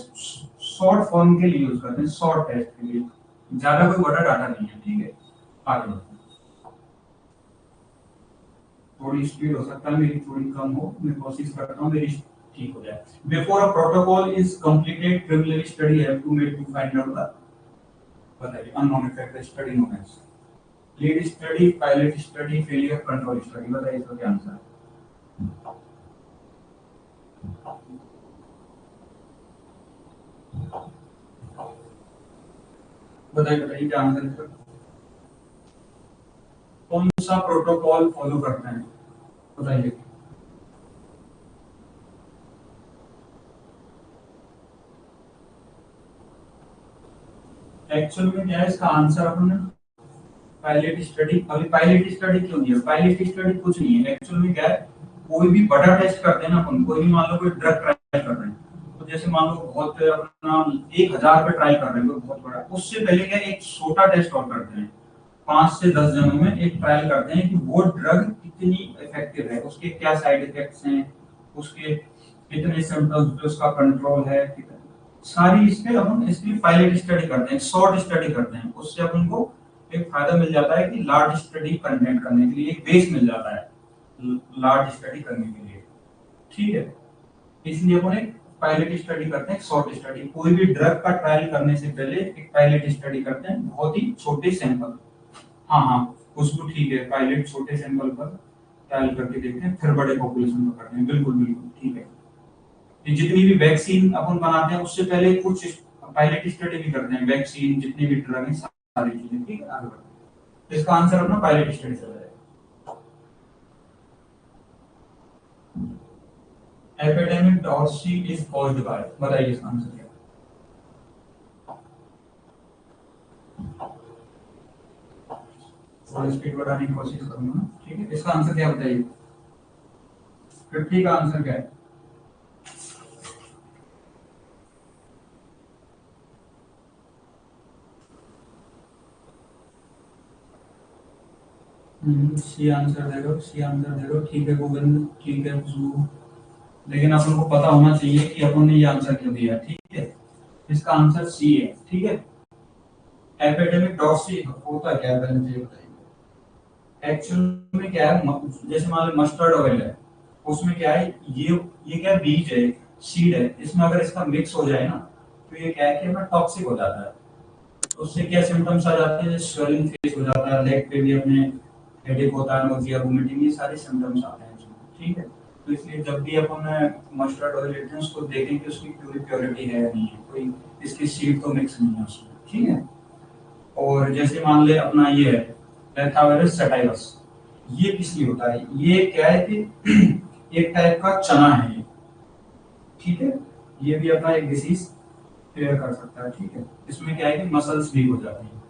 शॉर्ट फॉर्म के लिए यूज करते हैं, शॉर्ट टेस्ट के लिए, ज्यादा कोई बड़ा डाटा नहीं है। ठीक है, आगे बढ़ते हैं। थोड़ी स्पीड हो सकता है मेरी थोड़ी कम हो, मैं कोशिश करता हूँ मेरी ठीक हो जाए। Before a protocol is completed preliminary study have to made to find out the, बताइए, unknown effect study known as lead study, pilot study, failure control study, बताइए इसका क्या आंसर है। बताइए बताइए क्या आंसर है, कौन सा प्रोटोकॉल फॉलो करते हैं, बताइए। एक्चुअल में क्या है इसका आंसर, अपन पायलट स्टडी, अभी पायलट स्टडी क्यों नहीं है, पायलट स्टडी कुछ नहीं है। एक्चुअल में क्या है, कोई भी बड़ा टेस्ट करते हैं ना अपन, कोई भी मान लो कोई ड्रग ट्रायल कर रहे हैं, तो जैसे मान लो बहुत अपना 1000 पे ट्राई कर रहे हैं कोई बहुत बड़ा, उससे पहले क्या एक छोटा टेस्ट और करते हैं, 5 से 10 जनों में एक ट्रायल करते हैं कि वो ड्रग कितनी इफेक्टिव है, उसके क्या साइड इफेक्ट्स हैं, उसके कितने सिम्टम्स पे उसका कंट्रोल है, सारी इसके अपन इसकी पायलट स्टडी करते हैं, शॉर्ट स्टडी करते हैं। उससे अपन को एक फायदा मिल जाता है कि लार्ज स्टडी कंडक्ट करने के लिए एक बेस मिल जाता है, लार्ज स्टडी करने के लिए। ठीक है, इसलिए अपन एक पायलट स्टडी करते हैं, शॉर्ट स्टडी। कोई भी ड्रग का ट्रायल करने से पहले एक पायलट स्टडी करते हैं, बहुत ही छोटे सैंपल। हाँ हाँ, उसको ठीक है, पायलट छोटे सैंपल पर ट्रायल करके देखते हैं, फिर बड़े पॉपुलेशन पर करते हैं, बिल्कुल बिल्कुल ठीक है। जितनी भी वैक्सीन अपन बनाते हैं उससे पहले कुछ पायलट स्टडी भी करते हैं, वैक्सीन जितनी भी ड्रग है सारी चीजें। ठीक है, आगे बढ़ते हैं। इसका आंसर अपना पायलट स्टडी चला जाएगा। Epidemic dropsy is caused by, बताइए इसका आंसर क्या है। थोड़ा स्पीड बढ़ाने की कोशिश करूंगा। ठीक है, इसका आंसर क्या बताइए, 50 का आंसर क्या है। सी आंसर दे दो, सी आंसर दे दो। ठीक है गोविंद, ठीक है खुशबू, लेकिन अपन को पता होना चाहिए कि अपन ने ये आंसर क्यों दिया। ठीक है, इसका आंसर सी है, ठीक है। एपिडेमिक डॉक्सी होता क्या है पहले मुझे बताइए। एक्चुअल में क्या है, जैसे मान लो मस्टर्ड ऑयल है, उसमें क्या है, ये क्या बीज है, सीड है, इसमें अगर इसका मिक्स हो जाए ना, तो ये क्या है कि अपना टॉक्सिक हो जाता है। तो उससे क्या सिम्टम्स आ जाते हैं, जैसे स्वेलिंग फेस हो जाता है, लेग पे भी अपने हेडेक होता है, नोजिया, वोमिटिंग, ये सारे सिम्टम्स आते हैं इसमें, ठीक है। तो इसलिए जब भी अपन मस्टर्ड ऑयल लेते हैं, उसको देखें कि उसकी पूरी प्योरिटी है या नहीं है, कोई इसकी सीड तो मिक्स नहीं है उसमें, ठीक है। और जैसे मान ले अपना ये है पैथावेरस सटाइवस, ये किस लिए होता है, ये क्या है कि एक टाइप का चना है ये, ठीक है। ये भी अपना एक डिसीज क्लियर कर सकता है, ठीक है। इसमें क्या है कि मसल्स वीक हो जाती है,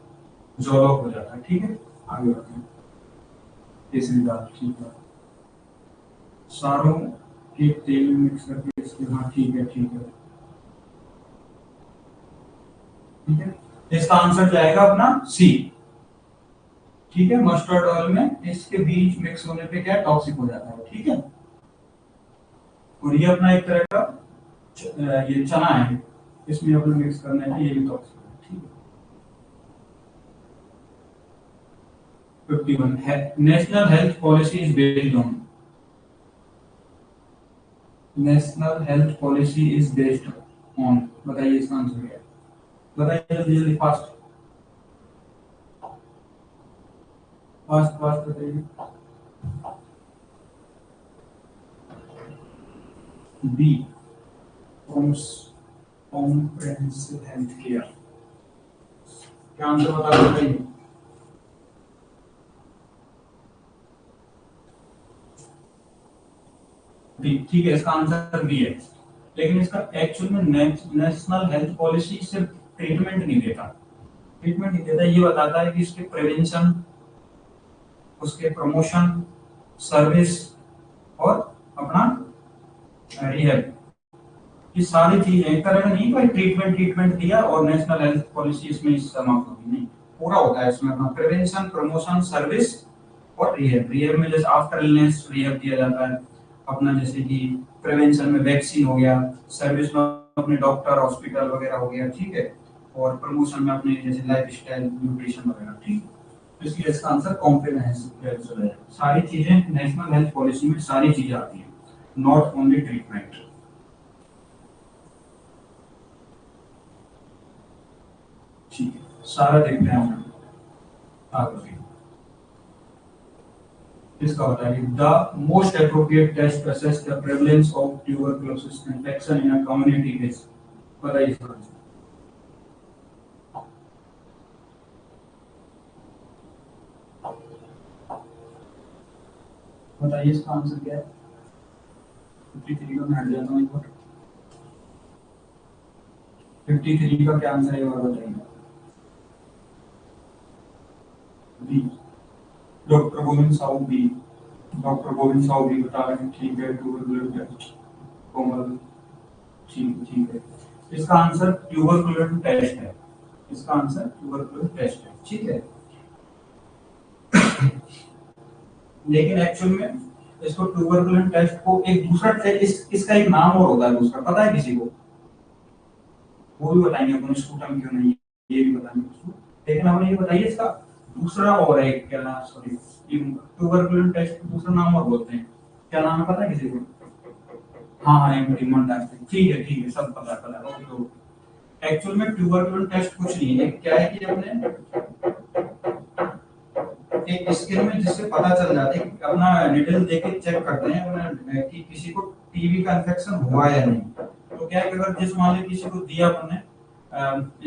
जॉ लॉक हो जाता है, ठीक है। आगे बढ़ते हैं। तीसरी बात, ठीक है, सारों के तेल में मिक्स करके इसके, हाँ ठीक है, ठीक है, ठीक है। इसका आंसर जाएगा अपना सी, ठीक है। मस्टर्ड ऑयल में इसके बीज मिक्स होने पे क्या टॉक्सिक हो जाता है, ठीक है। और ये अपना एक तरह का ये चना है, इसमें अपने मिक्स करने पे ये भी टॉक्सिक है, ठीक है। 51 है, national health policy is based on, national health policy is based on, बताइए इसका आंसर क्या है, बताइए जल्दी जल्दी, फास्ट फास्ट फास्ट बताइए। बी, कॉम्प्रिहेंसिव हेल्थ केयर, क्या आंसर बता दो बताइए। बी, ठीक है, इसका आंसर बी है। लेकिन इसका एक्चुअल में नेशनल हेल्थ पॉलिसी सिर्फ ट्रीटमेंट नहीं देता, ट्रीटमेंट नहीं देता, ये बताता है कि इसके प्रिवेंशन, उसके प्रमोशन, सर्विस और अपना रिहैब, ये सारी चीजें एक तरह का नहीं, कोई ट्रीटमेंट ट्रीटमेंट दिया और नेशनल हेल्थ पॉलिसी इसमें समाप्त होगी, नहीं, पूरा होता है इसमें अपना प्रिवेंशन, प्रमोशन, सर्विस और रिहैब। रिहैब में जैसे आफ्टर इलनेस रिहैब दिया जाता है अपना, जैसे कि प्रिवेंशन में वैक्सीन हो गया, सर्विस में अपने डॉक्टर, हॉस्पिटल वगैरह हो गया, ठीक है। और प्रमोशन में अपने जैसे लाइफ स्टाइल, न्यूट्रिशन वगैरह, ठीक है। तो इसलिए इसका आंसर कॉम्प्रिहेंसिव हेल्थ है, सारी चीजें नेशनल हेल्थ पॉलिसी में सारी चीजें आती हैं, नॉट ओनली ट्रीटमेंट, ठीक है। सारा देखते हैं हम आगे। इसका बताइए, the most appropriate test to assess the prevalence of tuberculosis infection in a community is, बताइए इसका आंसर। बताइए इसका आंसर क्या है। 53 का मैं हट जाता हूँ एक बार, 53 का क्या आंसर है और बताइए। B, doctor Govind Sahu B, doctor Govind Sahu भी बता रहे हैं, ठीक है। ट्यूबरकुलोसिस कोमल, ठीक ठीक है। इसका आंसर ट्यूबरकुलोसिस टेस्ट है, इसका आंसर ट्यूबरकुलोसिस टेस्ट है, ठीक है। लेकिन एक्चुअल में इसको ट्यूबरकुलोसिस टेस्ट को एक दूसरा इसका एक नाम और होता है दूसरा, पता है किसी को, वो भी बताएंगे अपन, स्कूटम क्यों नहीं, ये भी बताएंगे उसको। लेकिन हमें ये बताइए इसका दूसरा और है क्या नाम, सॉरी, ट्यूबरकुलोसिस टेस्ट को दूसरा नाम और बोलते हैं, क्या नाम है पता है किसी को। हाँ हाँ, एमटी मोंटास्टिक, ठीक है, सब पता चला, ओके ओके। एक्चुअल में ट्यूबरकुलोसिस टेस्ट कुछ नहीं है, क्या है कि अपने एक स्किन में जिससे पता चल जाता है कि अपना निडल देके चेक करते हैं अपना कि किसी को टीबी का इन्फेक्शन हुआ है या नहीं। तो क्या है कि अगर जिस मान लो किसी को दिया अपन ने,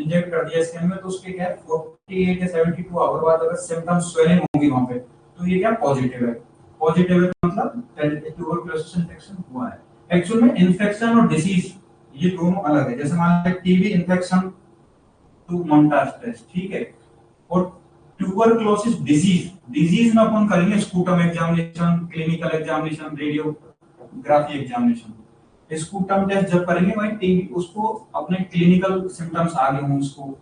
इंजेक्ट कर दिया स्किन में, तो उसके क्या है 48 या 72 आवर बाद अगर सिम्टम्स स्वेलिंग होंगी वहां पे, तो ये क्या पॉजिटिव है, पॉजिटिव है, मतलब ट्यूबरकुलोसिस इन्फेक्शन हुआ है। एक्चुअल में इन्फेक्शन और डिसीज ये दोनों अलग है, जैसे मान लो टीबी इन्फेक्शन टू मोंटास्टिस, ठीक है। और ट्यूबरकुलोसिस डिजीज, डिजीज में अपन करेंगे sputum examination, clinical examination, radiography examination. Sputum test जब करेंगे भाई टीबी, उसको अपने क्लिनिकल सिम्टम्स आ गए हों उसको,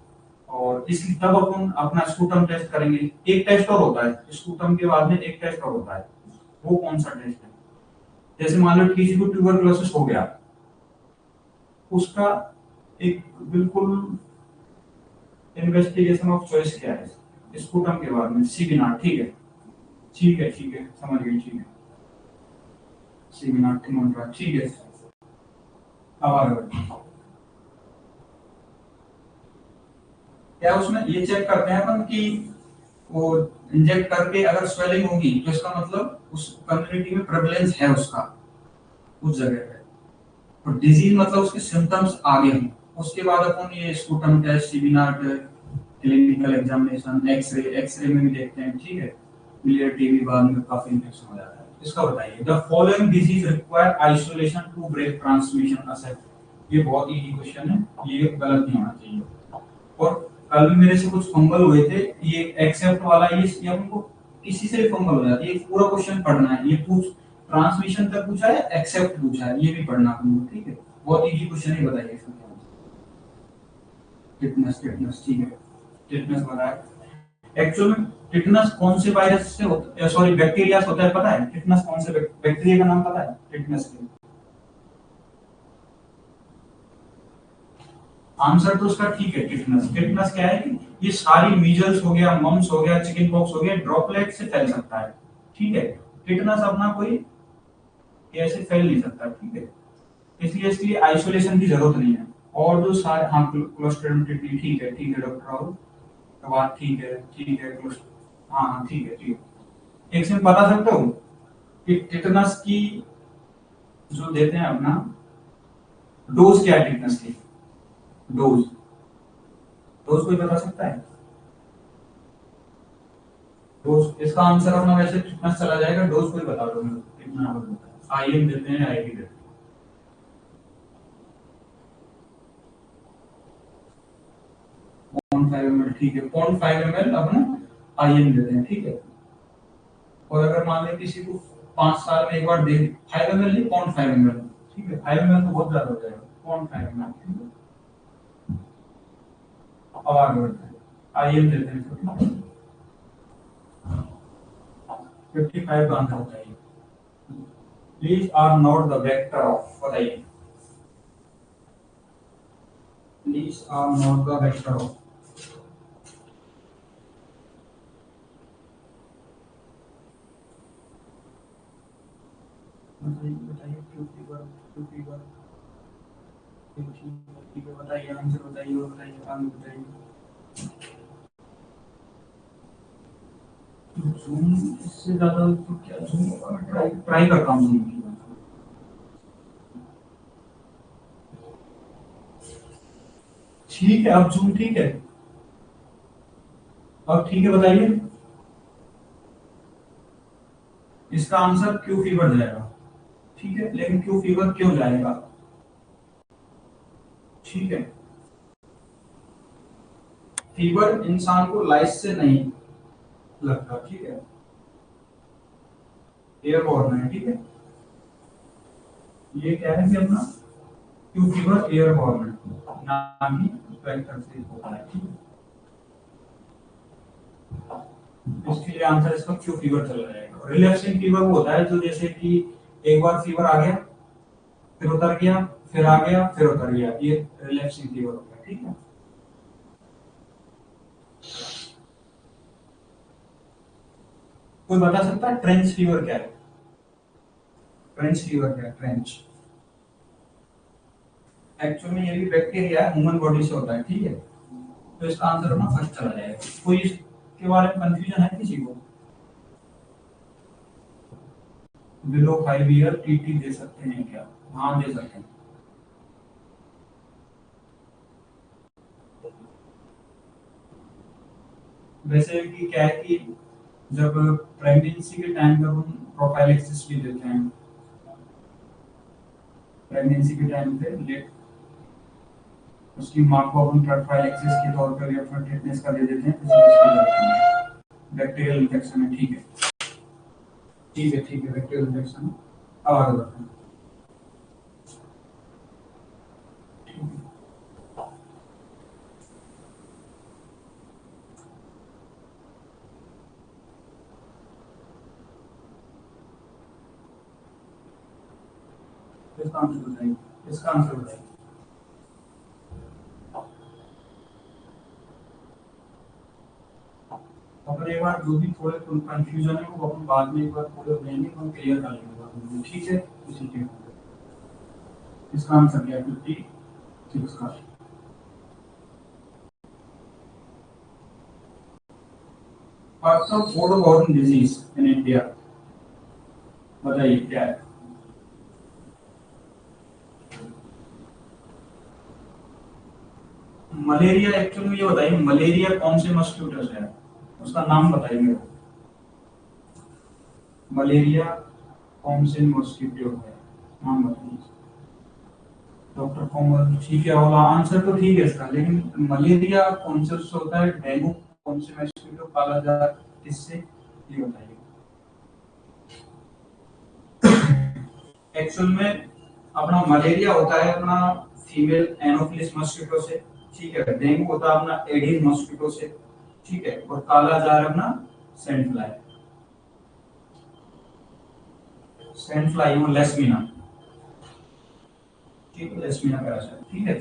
और इसलिए तब अपन अपना स्कूटम टेस्ट करेंगे। एक टेस्ट और होता है स्कूटम के बाद में, एक टेस्ट और होता है, वो कौन सा टेस्ट है, जैसे मान लो किसी को ट्यूबरकुलोसिस हो गया, उसका एक बिल्कुल इन्वेस्टिगेशन ऑफ चॉइस क्या है स्पूटम के बारे में, सीबिनार, ठीक है, ठीक है, ठीक है, समझ गई, ठीक है, सीबिनार थिमोंट्रा, ठीक है। अब आगे क्या उसमें ये चेक करते हैं अपन कि वो इंजेक्ट करके अगर स्वेलिंग होगी तो इसका मतलब उस कम्युनिटी में प्रेवलेंस है उसका उस जगह पे, और डिजीज मतलब उसके सिम्टम्स आगे हैं। उसके बाद अपन ये स्पूटम टेस्ट, सीबिनार क्लिनिकल एग्जामिनेशन, एक्सरे में भी देखते हैं, ठीक है, क्लियर टीबी बाद में काफी इन्फेक्शन हो जाता है। इसका बताइए, the following disease require isolation to break transmission except. ये बहुत इजी क्वेश्चन है, ये गलत नहीं होना चाहिए। और कल भी मेरे से कुछ फंगल हुए थे, ये एक्सेप्ट वाला ये हमको किसी से भी फंगल हो जाती है, पूरा क्वेश्चन पढ़ना है, ये पूछ ट्रांसमिशन तक पूछा है, एक्सेप्ट पूछा है, ये भी पढ़ना है, ठीक है, बहुत इजी क्वेश्चन है, बताइए इसका क्या आंसर। टिटनस, टिटनस, ठीक है, टिटनस बताया। एक्चुअल में टिटनस कौन से वायरस से होता है, सॉरी बैक्टीरिया से होता है, पता है टिटनस कौन से बैक्टीरिया का नाम पता है टिटनस के? आंसर तो उसका ठीक है, टिटनस। टिटनस क्या है कि ये सारी मीजल्स हो गया, मम्स हो गया, चिकन पॉक्स हो गया, ड्रॉपलेट से फैल सकता है, ठीक है। टिटनस अपना कोई ऐसे फैल नहीं सकता, ठीक है, इसलिए इसके लिए आइसोलेशन की जरूरत नहीं है। और जो सारे, हाँ क्लोस्ट्रिडियम टिटनी, ठीक है डॉक्टर राहुल, तो बात ठीक है हाँ हाँ ठीक है, ठीक है। एक से बता सकते हो कि टिटनस की जो देते हैं अपना डोज क्या है टिटनस की, डोज, डोज कोई बता सकता है? डोज, इसका आंसर अपना वैसे कितना चला जाएगा, डोज कोई बता दो मेरे को, कितना होता है, आईएम देते हैं, आईवी देते हैं? 0.5 ml, ठीक है, 0.5 ml अपना आईएम देते हैं, ठीक है। और अगर मान लें किसी को 5 साल में एक बार दे, 5 ml नहीं, 0.5 ml, ठीक है, 5 ml तो बहुत ज्यादा हो जाएगा, 0.5 ml, ठीक है। अब आगे बढ़ते हैं, आईएम देते हैं, 55 का आंसर बताइए। These are not the vector of, बताइए, these are not the vector of, बताइए बताइए, क्यों फीवर, ठीक है, बताइए आंसर, बताइए और बताइए, आगे बताइए। जूम इससे ज्यादा तो क्या जूम होगा, ट्राई ट्राई करता हूँ जूम की। ठीक है, अब जूम ठीक है, अब ठीक है, बताइए। इसका आंसर क्यों फीवर जाएगा, ठीक है, लेकिन क्यों फीवर क्यों जाएगा, ठीक है। फीवर इंसान को लाइट से नहीं लगता, ठीक है, एयरबॉर्न है, ठीक है, ये क्या है कि अपना क्यों फीवर एयरबॉर्न है, ना कि वेक्टर से होता है, ठीक है। इसके लिए आंसर इसका क्यों फीवर चला जाएगा। रिलैक्सिंग फीवर वो होता है जो जैसे कि एक बार फीवर आ गया, फिर उतर गया, फिर आ गया, फिर उतर गया, ये रिलैक्सिंग फीवर होता है, ठीक है। कोई बता सकता है ट्रेंच फीवर क्या है? ट्रेंच फीवर क्या है, ट्रेंच? एक्चुअल में ये भी बैक्टीरिया है, ह्यूमन बॉडी से होता है, ठीक है, तो इसका आंसर अपना फर्स्ट चला जाएगा। कोई इसके बारे में कंफ्यूजन है किसी को? बिलो 5 ईयर टीटी दे सकते हैं क्या? हाँ दे सकते हैं। वैसे कि क्या है कि जब प्रेगनेंसी के टाइम पे हम प्रोफाइलेक्सिस भी देते हैं, प्रेगनेंसी के टाइम पे लेट उसकी माँ को अपन प्रोफाइलेक्सिस के तौर पर भी अपना टिटनेस का दे देते हैं, इसलिए इसको जाते हैं। बैक्टीरियल इन्फेक्शन है, ठीक है, ठीक है, ठीक है, बैक्टीरियल इन्फेक्शन। अब आगे बढ़ते हैं। इसका आंसर बताइए, इसका आंसर बताइए। अपन एक बार जो भी थोड़े कंफ्यूजन है वो अपन बाद में एक बार थोड़े हो जाएंगे, हम क्लियर कर लेंगे, ठीक है। इसी के इसका आंसर क्या है? 56 का। आपका Ford borne disease in India बताइए क्या है? मलेरिया एक्चुअली ये बताइए, मलेरिया कौन से मस्क्यूटो से है, उसका नाम बताइए मेरे को। मलेरिया कौन से मस्क्यूटो है, नाम बताइए। डॉक्टर कोमल, ठीक है, और आंसर तो ठीक है इसका, लेकिन मलेरिया कौन से उससे होता है, डेंगू कौन से मस्क्यूटो, कालाजार किससे, ये बताइए। एक्चुअल में अपना मलेरिया होता है अपना फीमेल एनोफिलिस मस्क्यूटो से, ठीक है। डेंगू होता है अपना एडिस मस्क्यूटो से, ठीक है। और कालाजार अपना सैंड फ्लाई, सैंड फ्लाई और लेस्मिना, ठीक है, लेस्मिना पैरासाइट, ठीक है।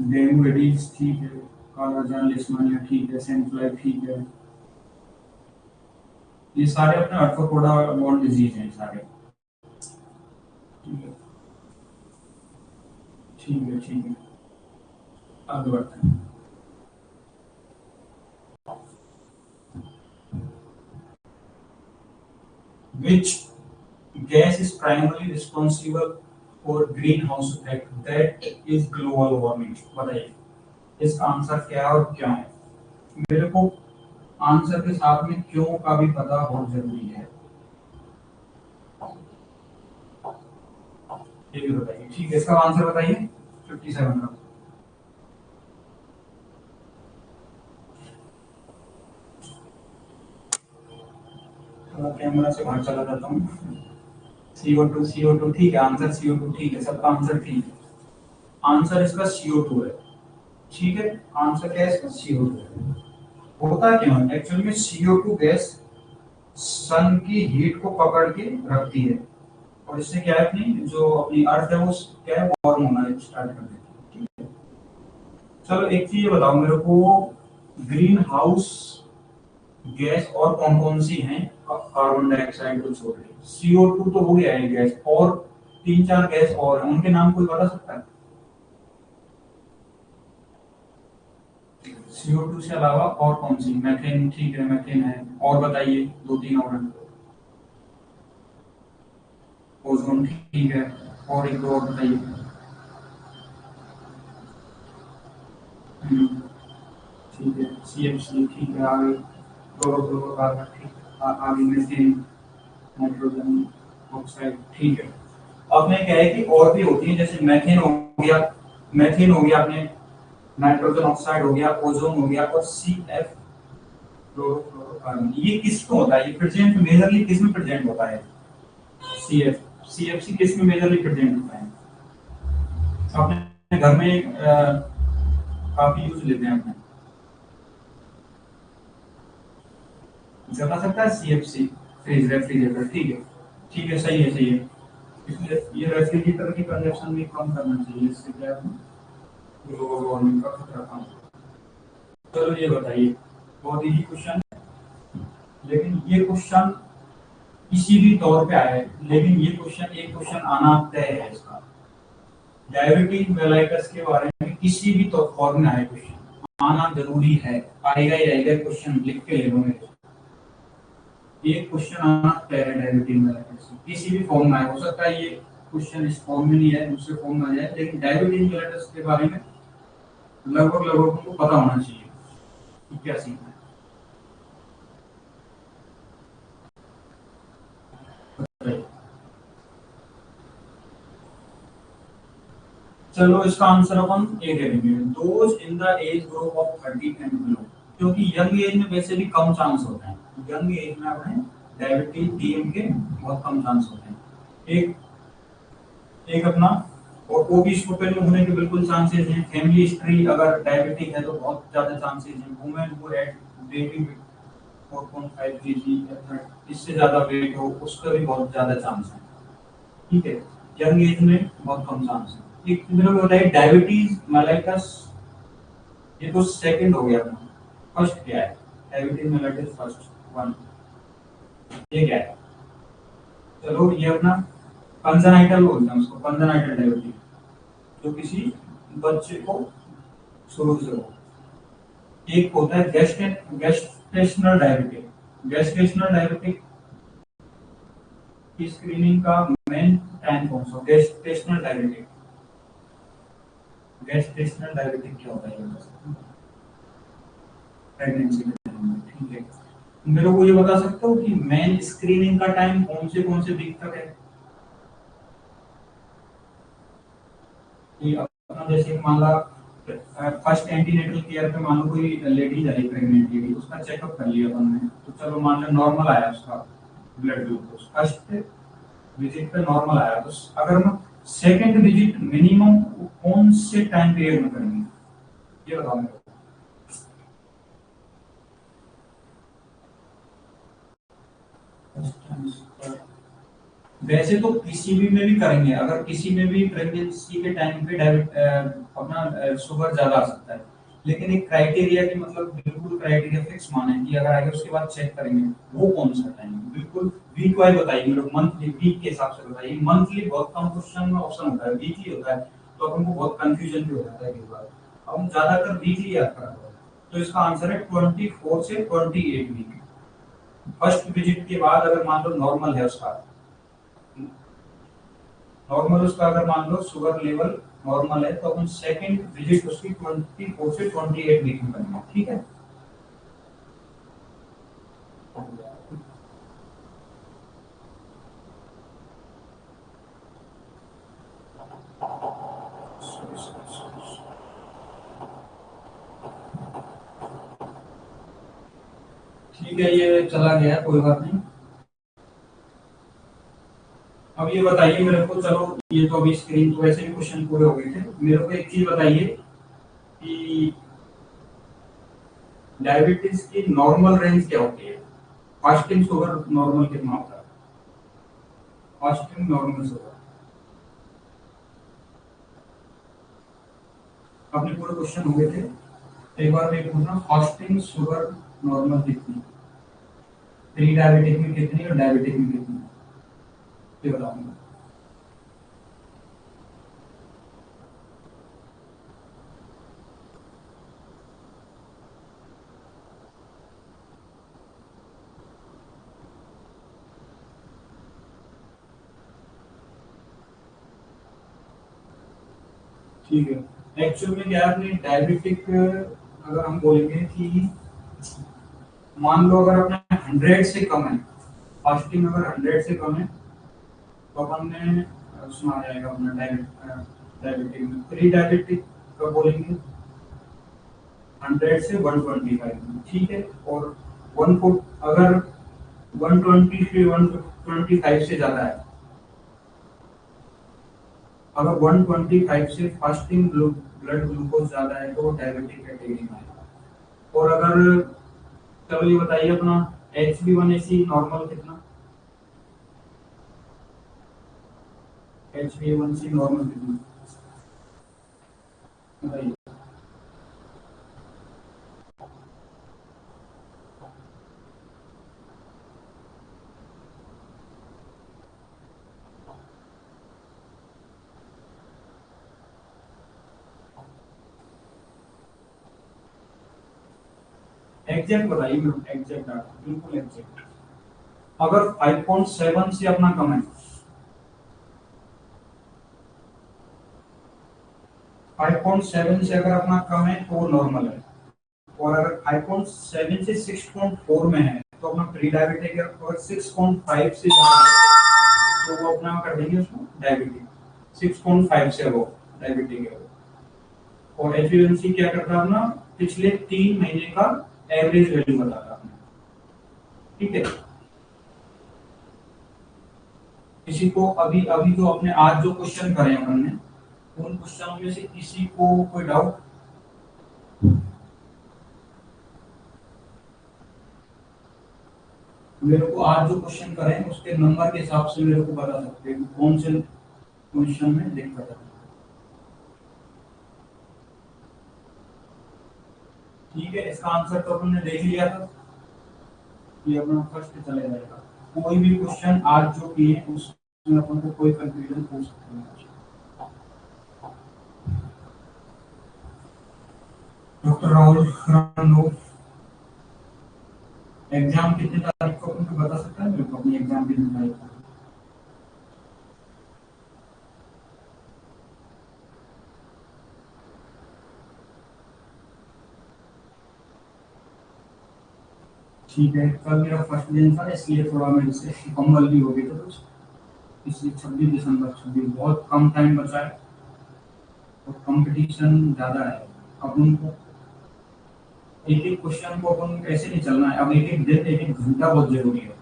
डेंगू एडिस ठीक है, कालाजार लेस्मानिया ठीक है, सैंड फ्लाई ठीक है। ये सारे अपने आर्थ्रोपोडा बॉर्न डिजीज हैं सारे, ठीक है। ठीक है, ठीक है, आगे बढ़ते हैं। Which gas is primarily responsible for greenhouse effect, that is global warming, बताइए इसका आंसर क्या है और क्यों है? मेरे को आंसर के साथ में क्यों का भी पता बहुत जरूरी है, ये भी बताइए, ठीक है। इसका आंसर बताइए 57 का। तो कैमरा से बाहर चला जाता हूँ। CO2, CO2 ठीक है, आंसर CO2 ठीक है, सबका आंसर ठीक है। आंसर इसका CO2 है, ठीक है। आंसर क्या है इसका? CO2 है। होता क्यों है एक्चुअल में? CO2 गैस सन की हीट को पकड़ के रखती है, और इससे क्या है, अपनी जो अपनी अर्थ है वो क्या है, वार्म होना स्टार्ट कर देती है, ठीक है। चलो एक चीज ये बताओ मेरे को, ग्रीन हाउस गैस और कौन कौन सी हैं कार्बन डाइऑक्साइड को छोड़ के? CO2 तो हो गया है गैस, और तीन चार गैस और हैं, उनके नाम कोई बता सकता है? CO2 से अलावा और कौन सी? मैथेन ठीक है, मैथेन है, और बताइए दो तीन और हैं। ओजोन ठीक है, और एक दो और बताइए। हम्म, ठीक है, CFC ठीक है, आगे क्लोरोफ्लोरोकार्बन ठीक है, आगे मीथेन, नाइट्रोजन ऑक्साइड ठीक है। अब में क्या है कि और भी होती है, जैसे मैथेन हो गया, मैथेन हो गया अपने, नाइट्रोजन ऑक्साइड हो गया, ओजोन हो गया, और CF क्लोरोफ्लोरोकार्बन, ये किसको होता है, ये प्रेजेंट मेजरली किस में प्रेजेंट होता है? CF, CFC किस में मेजरली प्रेजेंट होता है? अपने घर में काफी यूज लेते हैं अपने, बता सकता है? CFC फ्रिज रेफ्रिजरेटर, ठीक है, ठीक है, सही है, सही है। इसलिए ये रेफ्रिजरेटर की कंजप्शन भी कम करना चाहिए, इससे क्या है ग्लोबल वार्मिंग का खतरा कम होगा। चलो ये बताइए, बहुत इजी क्वेश्चन, लेकिन ये क्वेश्चन किसी भी तौर पे आए, लेकिन ये क्वेश्चन एक क्वेश्चन आना तय है इसका। डायबिटीज मेलाइटस के बारे में किसी भी तो फॉर्म में आए क्वेश्चन, आना जरूरी है, आएगा ही रहेगा, क्वेश्चन लिख के ले लो मेरे। ये क्वेश्चन आना तय है डायबिटीज मेलाइटस, किसी भी फॉर्म में आए, हो सकता है ये क्वेश्चन इस फॉर्म में नहीं है, दूसरे फॉर्म में आ जाए, लेकिन डायबिटीज मेलाइटस के बारे में लगभग लगभग उनको पता होना चाहिए कि क्या सीखना है। चलो इसका आंसर अपन ए करेंगे, those in the age group of 30 and below, क्योंकि यंग एज में वैसे भी कम चांस होते हैं, यंग एज में अपने डायबिटीज DM के बहुत कम चांस होते हैं। एक एक अपना, और वो भी स्टूपेंड होने के बिल्कुल चांसेस हैं, फैमिली हिस्ट्री अगर डायबिटिक है तो बहुत ज्यादा चांसेस हैं, women who had baby 4.5 kg, इससे ज्यादा वेट हो उसका भी बहुत ज्यादा चांस है, ठीक है। यंग एज में बहुत कम चांस है। एक मेरे को बताइए डायबिटीज मेलाइटस, ये तो सेकंड हो गया था, फर्स्ट क्या है, डायबिटीज मेलिटस फर्स्ट 1, ये क्या है? चलो ये अपना कंजनाइटल बोलते हैं उसको, कंजनाइटल डायबिटीज, जो किसी बच्चे को शुरू से हो। एक होता है गेस्टेशनल डायबिटिक। गेस्टेशनल डायबिटिक की स्क्रीनिंग का मेन टाइम कौन सा? गेस्टेशनल डायबिटिक, गेस्टेशनल डायबिटिक क्या होता है? प्रेगनेंसी के टाइम में, ठीक है। मेरे को ये बता सकते हो कि मेन स्क्रीनिंग का टाइम कौन से वीक तक है? कि अपना जैसे मान ला फर्स्ट एंटीनेटल केयर पे मान लो कोई लेडीज आई प्रेग्नेंट लेडी, उसका चेकअप कर लिया अपन ने, तो चलो मान लो नॉर्मल आया उसका ब्लड ग्लूकोज, फर्स्ट विजिट पे नॉर्मल आया, तो अगर हम सेकंड विजिट मिनिमम कौन से टाइम पीरियड में करेंगे, ये बताओ मेरे को। वैसे तो किसी भी में भी करेंगे, अगर किसी में भी प्रेगनेंसी के टाइम पे अपना शुगर ज्यादा आ सकता है, लेकिन एक क्राइटेरिया की मतलब बिल्कुल क्राइटेरिया फिक्स माने कि अगर आगे उसके बाद चेक करेंगे वो कौन सा टाइम बिल्कुल वीक वाइज बताइए मेरे को, मंथली वीक के हिसाब से बताइए। मंथली बहुत कम क्वेश्चन में ऑप्शन होता है, वीकली होता है तो अपन को बहुत कंफ्यूजन भी हो जाता है कई बार, अब हम ज्यादातर वीकली याद कर रहे हैं। तो इसका आंसर है 24 से 28 वीक। फर्स्ट विजिट के बाद अगर मान लो नॉर्मल है उसका, नॉर्मल उसका अगर मान लो शुगर लेवल नॉर्मल है, तो अपन सेकंड विजिट उसकी 24 से 28 वीक में करेंगे, ठीक है। ठीक है, ये चला गया, कोई बात नहीं। अब ये बताइए मेरे को, चलो ये तो अभी स्क्रीन तो वैसे भी क्वेश्चन पूरे हो गए थे, मेरे को एक चीज बताइए कि डायबिटीज की नॉर्मल रेंज क्या होती है? फास्टिंग शुगर नॉर्मल कितना होता है? फास्टिंग नॉर्मल शुगर, अपने पूरे क्वेश्चन हो गए थे, एक बार मैं पूछना, फास्टिंग शुगर नॉर्मल कितनी, प्री डायबिटिक में कितनी और डायबिटिक में कितनी, ये बताऊंगा। ठीक है, एक्चुअल में क्या है, अपने डायबिटिक अगर हम बोलेंगे कि मान लो अगर अपने 100 से कम है, फास्टिंग अगर 100 से कम है, तो अपन ने सुना जाएगा अपना डायबिटिक में। प्री डायबिटिक का बोलेंगे 100 से 125 में, ठीक है। और 1 अगर 120 से 125 से ज्यादा है, अगर 125 से फास्टिंग ब्लड ग्लूकोज ज्यादा है तो डायबिटिक कैटेगरी में आएगा। और अगर, चलो ये बताइए अपना HbA1c नॉर्मल कितना, HbA1c नॉर्मल कितना बताइए। एग्जैक्ट बताइए मेरे को, एग्जैक्ट डाटा बिल्कुल एग्जैक्ट। अगर 5.7 से अपना कम है, 5.7 से अगर अपना कम है तो वो नॉर्मल है। और अगर 5.7 से 6.4 में है तो अपना प्री डायबिटिक है, और 6.5 से ज्यादा है तो वो अपना कर देंगे उसको डायबिटिक, 6.5 से वो डायबिटिक है वो। और एचबीएमसी क्या करता है अपना, पिछले 3 महीने का एवरेज वैल्यू बताता है अपना, ठीक है। किसी को अभी अभी जो अपने आज जो क्वेश्चन करे अपन ने, उन क्वेश्चनों में से किसी को कोई डाउट? मेरे को आज जो क्वेश्चन करें उसके नंबर के हिसाब से मेरे को बता सकते हैं कौन से क्वेश्चन में दिक्कत है। ठीक है, इसका आंसर तो अपन ने देख लिया था, ये अपना फर्स्ट चले जाएगा। कोई भी क्वेश्चन आज जो किए उसमें अपन को कोई कंफ्यूजन पूछ सकते हैं। डॉक्टर राहुल खन्ना, एग्जाम कितने तारीख को अपन को बता सकता है मेरे को, अपनी एग्जाम कितने तारीख को? ठीक है, कल मेरा फर्स्ट दिन था इसलिए थोड़ा मेरे से कम्बल भी हो गई था कुछ, इसलिए 26 दिसंबर, 26 बहुत कम टाइम बचा है और कंपटीशन ज़्यादा है। अब उनको एक एक क्वेश्चन को अपन ऐसे नहीं चलना है, अब एक एक दिन एक एक घंटा बहुत जरूरी है।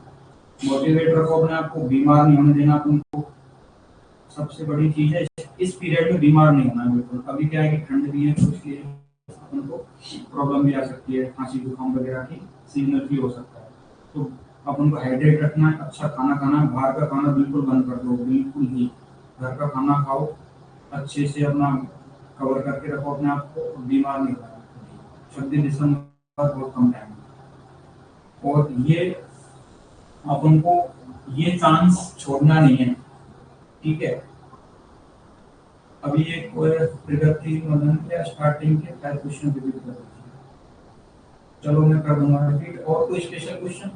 मोटिवेट रखो अपने आप को, बीमार नहीं होने देना अपन को, सबसे बड़ी चीज है। इस पीरियड में बीमार नहीं होना है बिल्कुल। अभी क्या है कि ठंड भी है तो इसलिए अपन को प्रॉब्लम भी आ सकती है, खांसी जुकाम वगैरह की सिग्नल भी हो सकता है। तो अपन को हाइड्रेट रखना है, अच्छा खाना खाना है, बाहर का खाना बिल्कुल बंद कर दो, बिल्कुल ही घर का खाना खाओ, अच्छे से अपना कवर करके रखो अपने आप को, बीमार नहीं होना। 26 दिसंबर बहुत कम टाइम है और ये अपन को ये चांस छोड़ना नहीं है, ठीक है। अभी एक प्रगति मदन के स्टार्टिंग के 5 क्वेश्चन रिपीट कर दीजिए। चलो मैं कर दूंगा रिपीट। और कोई स्पेशल क्वेश्चन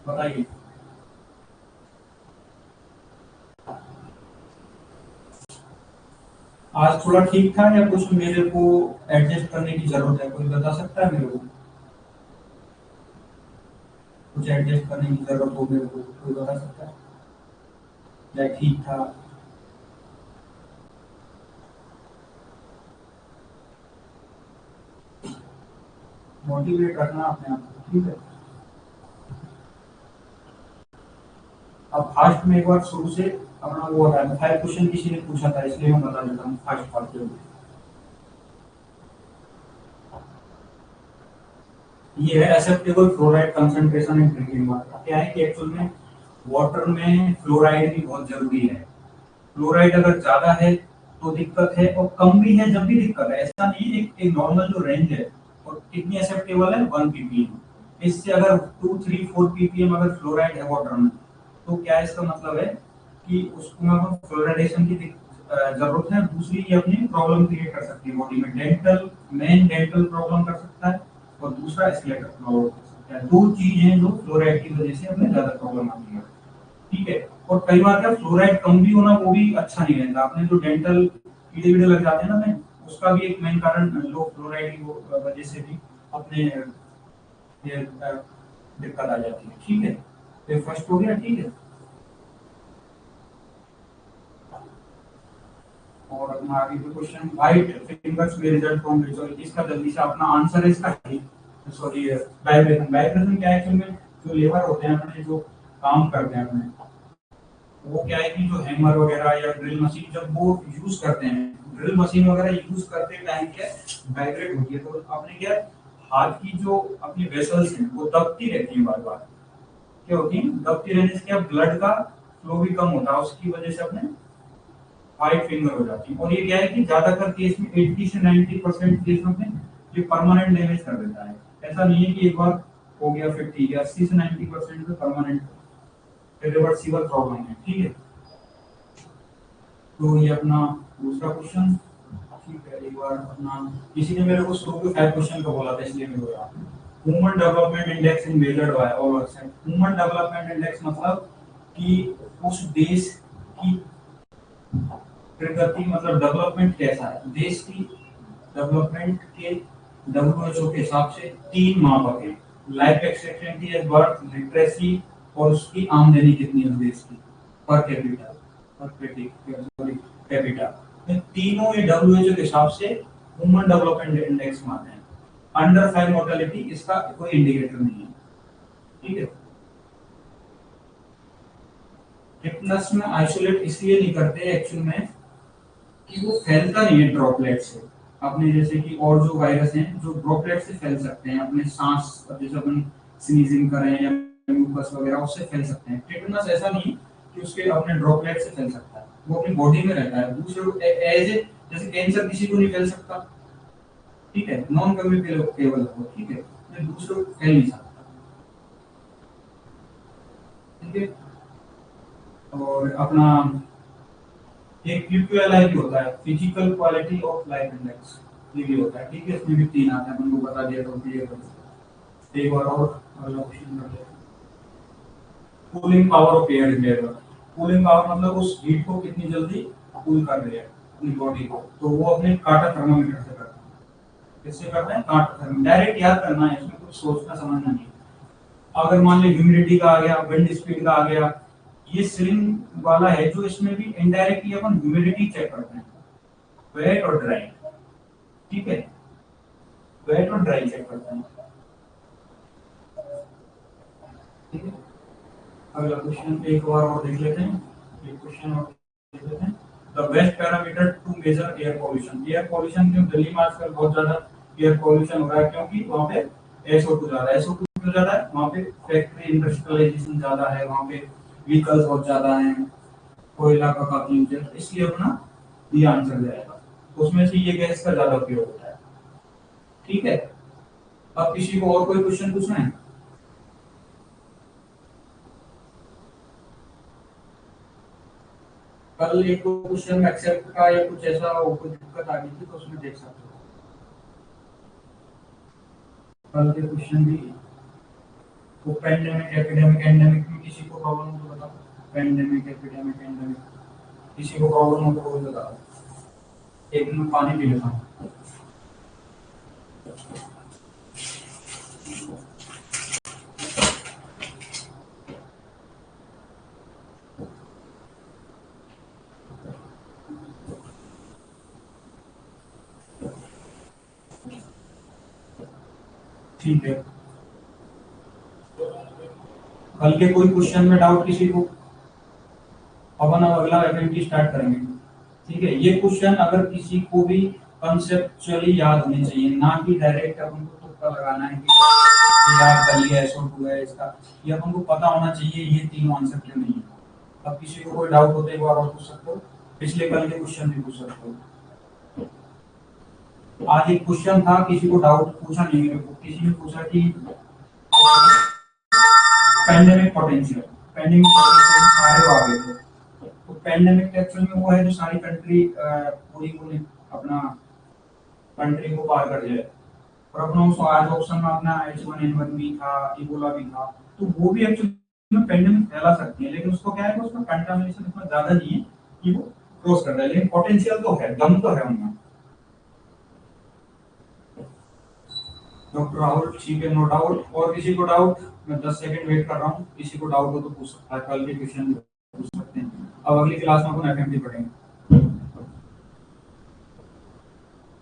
बताइए। आज थोड़ा ठीक था या कुछ मेरे को एडजस्ट करने की जरूरत है, कोई बता सकता है मेरे को? कुछ एडजस्ट करने की जरूरत हो मेरे को, कोई बता सकता है? या ठीक था? मोटिवेट रखना अपने आप को, ठीक है। अब फास्ट में एक बार शुरू से अपना वो होता है, 5 क्वेश्चन किसी ने पूछा था इसलिए मैं बता देता हूँ फास्ट फास्ट जल्दी। ये है acceptable fluoride concentration in drinking water. क्या है कि एक्चुअल में वाटर में फ्लोराइड भी बहुत जरूरी है। फ्लोराइड अगर ज्यादा है तो दिक्कत है और कम भी है जब भी दिक्कत है। ऐसा नहीं है, एक नॉर्मल जो रेंज है और कितनी एक्सेप्टेबल है 1 ppm। इससे अगर 2 3 4 ppm अगर फ्लोराइड है वाटर में तो क्या इसका मतलब है कि उसको हम फ्लोराइडेशन की जरूरत है। दूसरी ये अपनी प्रॉब्लम क्रिएट कर सकती है बॉडी में, डेंटल मेन डेंटल प्रॉब्लम कर सकता है और दूसरा स्केलेटल प्रॉब्लम कर सकता है। दो चीज हैं जो फ्लोराइड की वजह से हमें ज्यादा प्रॉब्लम आती है, ठीक है। और कई बार क्या फ्लोराइड कम भी होना वो भी अच्छा नहीं रहता। आपने जो डेंटल कीड़े वीड़े लग जाते हैं ना में, उसका भी एक मेन कारण लो फ्लोराइड की वजह से भी अपने ये दिक्कत आ जाती है, ठीक है। तो फर्स्ट हो गया, ठीक है। और अपना आगे जो क्वेश्चन, वाइट फिंगर्स में रिजल्ट फ्रॉम रिसर्च, इसका जल्दी से अपना आंसर है इसका सॉरी वाइब्रेशन। वाइब्रेशन क्या है कि में जो लेबर होते हैं अपने जो काम करते हैं अपने, वो क्या है कि जो हैमर वगैरह या ड्रिल मशीन जब वो यूज करते हैं, ड्रिल मशीन वगैरह यूज करते टाइम क्या वाइब्रेट होती है, तो आपने क्या हाथ की जो अपनी वेसल्स हैं वो दबती रहती है बार बार। क्या होती है दबती रहने से क्या ब्लड का फ्लो भी कम होता है, उसकी वजह से अपने वाइट फिंगर हो जाती है। और ये क्या है कि ज्यादातर केस में 80 से 90% केसों में ये परमानेंट डैमेज कर देता है। ऐसा नहीं है कि एक बार हो गया फिर ठीक है, 80 से 90% में परमानेंट रिवर्सिबल प्रॉब्लम है, ठीक है। तो ये अपना दूसरा क्वेश्चन, ठीक है। एक बार अपना किसी ने मेरे को शुरू के 5 क्वेश्चन का बोला था इसलिए मैं बोल रहा हूँ। Human development index in measured by all except. Human development index मतलब कि उस देश की प्रगति, मतलब डेवलपमेंट कैसा है देश की, डेवलपमेंट के डब्ल्यूएचओ के हिसाब से 3 मापक हैं। Life expectancy as birth, literacy और उसकी आमदनी कितनी है उस देश की पर कैपिटा, कैपिटा। तीनों ये डब्ल्यूएचओ के हिसाब से ह्यूमन डेवलपमेंट इंडेक्स मानते हैं। अंडर 5 मोर्टेलिटी इसका कोई इंडिकेटर नहीं है, ठीक है। टिटनस में आइसोलेट इसलिए नहीं करते एक्चुअल में कि वो फैलता नहीं है ड्रॉपलेट से अपने, जैसे कि और जो वायरस हैं जो ड्रॉपलेट से फैल सकते हैं अपने सांस, जैसे अपन स्नीजिंग करें या म्यूकस वगैरह उससे फैल सकते हैं। टिटनस ऐसा नहीं कि उसके अपने ड्रॉपलेट से फैल सकता है, वो अपनी बॉडी में रहता है दूसरे एज जैसे कैंसर किसी को नहीं फैल सकता, ठीक है, नॉन कम्युनिकेबल हो, ठीक है, ये दूसरों को कह नहीं सकता, ठीक है। और अपना एक QQLI भी होता है, physical quality of life index, ये भी होता है, ठीक है। इसमें भी 3 आते हैं, उनको बता दिया तो क्लियर कर सकते। एक बार और अगला क्वेश्चन करते हैं। Cooling power of air in air, cooling power मतलब उस हीट को कितनी जल्दी कूल कर रही है अपनी बॉडी को, तो वो अपने काटा थर्मामीटर से करते हैं। किससे करते हैं? काटा थर्मामीटर। डायरेक्ट याद करना है, इसमें कुछ सोचना समझना नहीं। अगर मान ली ह्यूमिडिटी का आ गया, विंड स्पीड का आ गया, ये सिलिंग वाला है जो इसमें भी इनडायरेक्टली अपन ह्यूमिडिटी चेक करते हैं, वेट और ड्राई, ठीक है, वेट और ड्राई चेक करते हैं, ठीक है। अगला क्वेश्चन एक बार और देख लेते हैं, ये क्वेश्चन और देख लेते हैं। The best parameter to measure air pollution, air pollution क्यों दिल्ली में आजकल बहुत ज्यादा एयर पॉल्यूशन हो रहा है, क्योंकि वहाँ पे SO2 ज्यादा है। SO2 क्यों ज्यादा है? वहाँ पे फैक्ट्री इंडस्ट्रियलाइजेशन ज्यादा है, वहाँ पे व्हीकल्स बहुत ज्यादा हैं, कोयला का काफी यूज है, इसलिए अपना ये आंसर जाएगा। उसमें से ये गैस का ज्यादा उपयोग होता है, ठीक है। अब किसी को और कोई क्वेश्चन पूछना है? कल एक क्वेश्चन में एक्सेप्ट का या कुछ ऐसा कोई दिक्कत आ गई थी, तो उसमें देख सकते हो। कल के क्वेश्चन भी वो पेंडेमिक एपिडेमिक एंडेमिक में किसी को प्रॉब्लम हो तो बताओ। पेंडेमिक एपिडेमिक एंडेमिक किसी को प्रॉब्लम हो तो वो बताओ। एक मिनट पानी पी लेता हूँ। ठीक है, कल के कोई क्वेश्चन में डाउट किसी को? अपन अब अगला एक्टिविटी स्टार्ट करेंगे, ठीक है। ये क्वेश्चन अगर किसी को भी कंसेप्चुअली याद होने चाहिए, ना कि डायरेक्ट अपन को तुक्का लगाना है कि ये याद कर लिया SO2 है इसका, ये अपन को पता होना चाहिए ये तीनों आंसर क्यों नहीं है। अब किसी को कोई डाउट होता है एक बार और पूछ सकते हो, पिछले कल के क्वेश्चन भी पूछ सकते हो। आज एक क्वेश्चन था, किसी को डाउट पूछा नहीं मेरे को, किसी ने पूछा कि पैंडेमिक पोटेंशियल, पैंडेमिक पोटेंशियल सारे आ गए थे। तो पैंडेमिक एक्चुअल में वो है जो सारी कंट्री पूरी पूरी अपना कंट्री को पार कर जाए। और अपना उस आज ऑप्शन में अपना H1N1 भी था, इबोला भी था, तो वो भी एक्चुअली में पैंडेमिक फैला सकती है, लेकिन उसको क्या है कि उसका कंटामिनेशन इतना ज्यादा नहीं है कि वो क्रॉस कर जाए, लेकिन पोटेंशियल तो है, दम तो है उनमें। डॉक्टर राहुल, ठीक है, नो डाउट। और किसी को डाउट? मैं 10 सेकंड वेट कर रहा हूँ, किसी को डाउट हो तो पूछ सकता है, कल के क्वेश्चन पूछ सकते हैं। अब अगली क्लास में अपन एफएमटी पढ़ेंगे।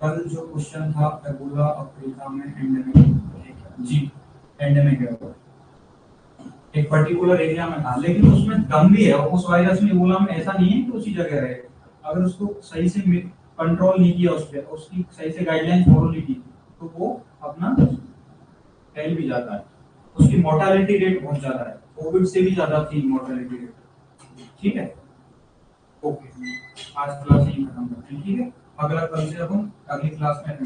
कल जो क्वेश्चन था एबोला अफ्रीका में एंडेमिक, जी एंडेमिक है, एक पर्टिकुलर एरिया में था, लेकिन उसमें दम भी है। उस वायरस में एबोला में ऐसा नहीं है कि उसी जगह रहे, अगर उसको सही से कंट्रोल नहीं किया, उस पर उसकी सही से गाइडलाइंस फॉलो नहीं की, तो वो अपना फैल भी जाता है। उसकी मोर्टालिटी रेट बहुत ज्यादा है, कोविड से भी ज्यादा थी मोर्टालिटी रेट, ठीक है। ओके, आज क्लास यही खत्म करते हैं, ठीक है। अगला कल से अपन अगली क्लास में